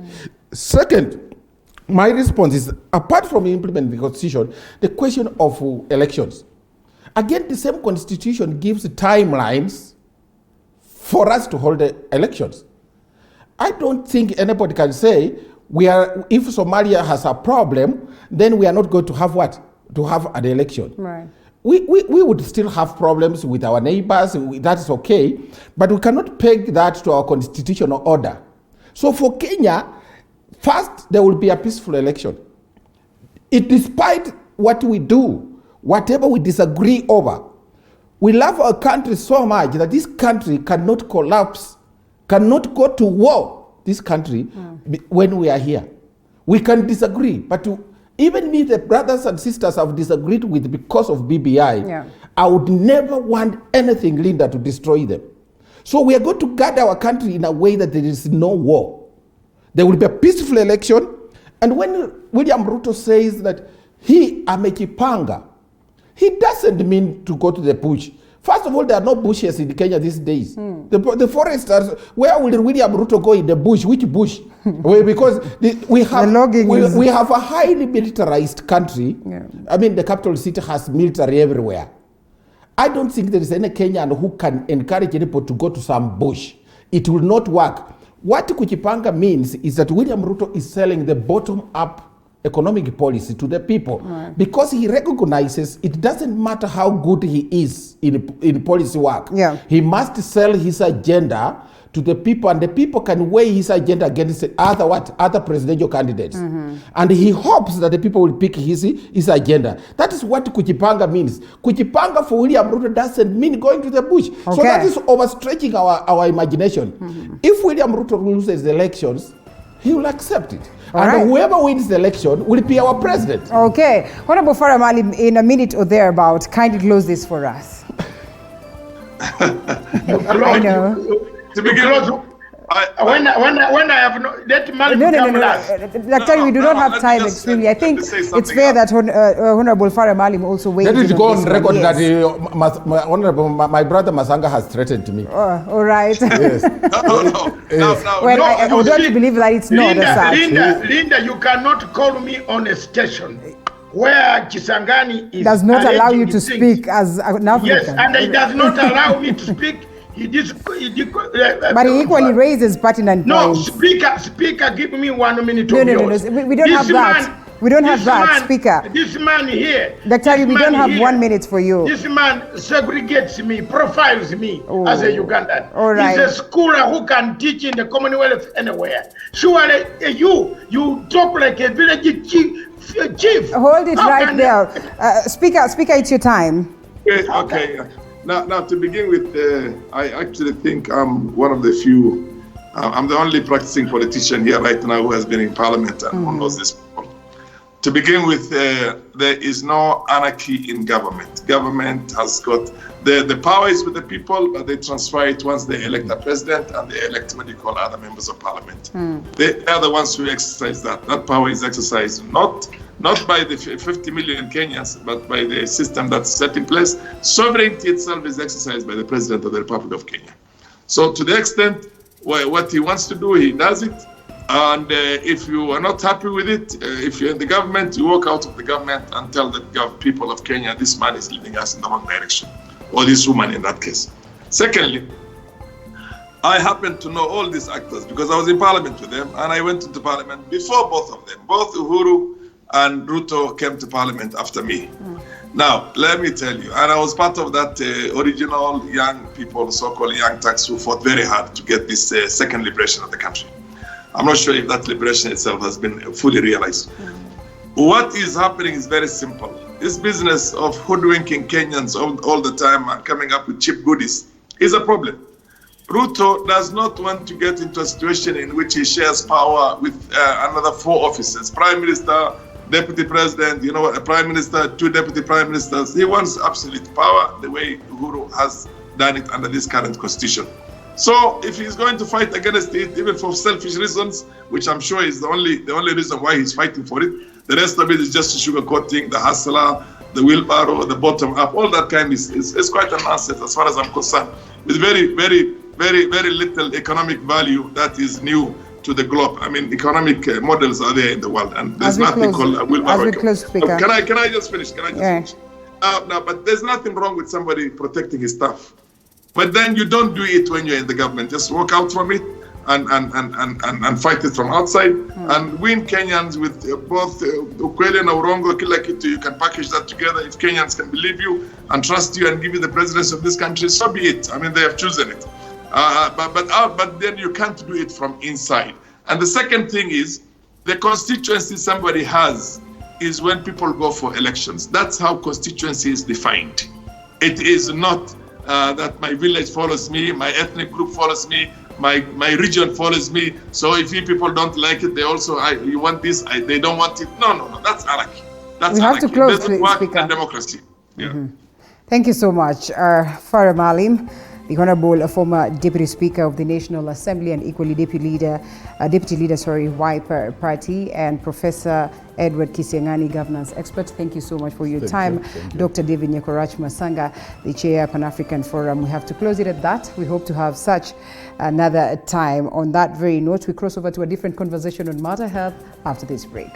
Second, my response is, apart from implementing the constitution, the question of elections. Again, the same constitution gives timelines for us to hold the elections. I don't think anybody can say if Somalia has a problem, then we are not going to have what? To have an election. Right. We would still have problems with our neighbors, that's okay, but we cannot peg that to our constitutional order. So for Kenya, first, there will be a peaceful election. Despite what we do, whatever we disagree over, we love our country so much that this country cannot collapse, cannot go to war, this country, when we are here. We can disagree, but even if the brothers and sisters have disagreed with because of BBI, I would never want anything, Linda, to destroy them. So we are going to guard our country in a way that there is no war. There will be a peaceful election. And when William Ruto says that he amekipanga, he doesn't mean to go to the bush. First of all, there are no bushes in Kenya these days. The foresters, where will William Ruto go in the bush? Which bush? Well, because we have a highly militarized country. I mean, the capital city has military everywhere. I don't think there is any Kenyan who can encourage anybody to go to some bush. It will not work. What Kuchipanga means is that William Ruto is selling the bottom-up economic policy to the people, because he recognizes it doesn't matter how good he is in policy work. He must sell his agenda to the people, and the people can weigh his agenda against other presidential candidates. And he hopes that the people will pick his agenda. That is what Kuchipanga means. Kuchipanga for William Ruto doesn't mean going to the bush. So that is overstretching our imagination. If William Ruto loses the elections, he will accept it. Whoever wins the election will be our president. Okay. Honorable Farah Maalim, in a minute or thereabout, kindly close this for us. I know. To begin with, when I have no, let Maalim come last. Dr. We do not have time extremely. I think it's fair that Honorable Farah Maalim also weighs in. Let it go on record that my brother Masanga has threatened me. All right. Yes. Well, I don't believe that it's not as such. Linda, you cannot call me on a station where Chisangani is does not allow you to speak as an African. Yes, and it does not allow me to speak. But he equally raises pertinent points. No, speaker, give me 1 minute. No. We don't have that. We don't have that, Speaker. This man here. Dr. We don't have 1 minute for you. This man segregates me, profiles me as a Ugandan. All right. He's a schooler who can teach in the Commonwealth anywhere. Surely you talk like a village chief. Hold it right there. Speaker, it's your time. Okay. Now, to begin with, I actually think I'm one of the few, I'm the only practicing politician here right now who has been in parliament and who knows this people. To begin with, there is no anarchy in government. Government has got, the power is with the people, but they transfer it once they elect a president and they elect what you call other members of parliament. They are the ones who exercise that. That power is exercised not by the 50 million Kenyans, but by the system that's set in place. Sovereignty itself is exercised by the President of the Republic of Kenya. So to the extent what he wants to do, he does it. And if you are not happy with it, if you're in the government, you walk out of the government and tell the people of Kenya, this man is leading us in the wrong direction, or this woman in that case. Secondly, I happen to know all these actors because I was in parliament with them, and I went into parliament before both of them. Both Uhuru and Ruto came to parliament after me. Now, let me tell you, and I was part of that original young people, so-called young Turks, who fought very hard to get this second liberation of the country. I'm not sure if that liberation itself has been fully realized. What is happening is very simple. This business of hoodwinking Kenyans all the time and coming up with cheap goodies is a problem. Ruto does not want to get into a situation in which he shares power with another 4 officers, Prime Minister, Deputy President, a Prime Minister, 2 Deputy Prime Ministers. He wants absolute power the way Uhuru has done it under this current constitution. So if he's going to fight against it, even for selfish reasons, which I'm sure is the only reason why he's fighting for it, The rest of it is just sugarcoating, the hustler, the wheelbarrow, the bottom up. All that kind is quite a nonsense as far as I'm concerned. With very, very, very, very little economic value that is new to the globe. I mean, economic models are there in the world, and there's nothing called a wheelbarrow. Can I just finish? Finish? No, but there's nothing wrong with somebody protecting his stuff. But then you don't do it when you're in the government. Just walk out from it and fight it from outside and win Kenyans with both Ukweli and Urongo, Kila Kitu. You can package that together. If Kenyans can believe you and trust you and give you the presidency of this country, so be it. I mean, they have chosen it. But then you can't do it from inside. And the second thing is, the constituency somebody has is when people go for elections. That's how constituency is defined. It is not that my village follows me, my ethnic group follows me, my region follows me. So if you people don't like it, they also, you want this, they don't want it. No, that's anarchy. That's we have anarchy. to close, it doesn't work Speaker. in democracy. Yeah. Thank you so much. Farah Maalim, the Honorable former Deputy Speaker of the National Assembly and equally Deputy Leader, Wiper Party, and Professor Edward Kisiangani, Governance Expert. Thank you so much for your time. Dr. David Nyakorach Masanga, the Chair Pan-African Forum. We have to close it at that. We hope to have such another time. On that very note, we cross over to a different conversation on Matter Health after this break.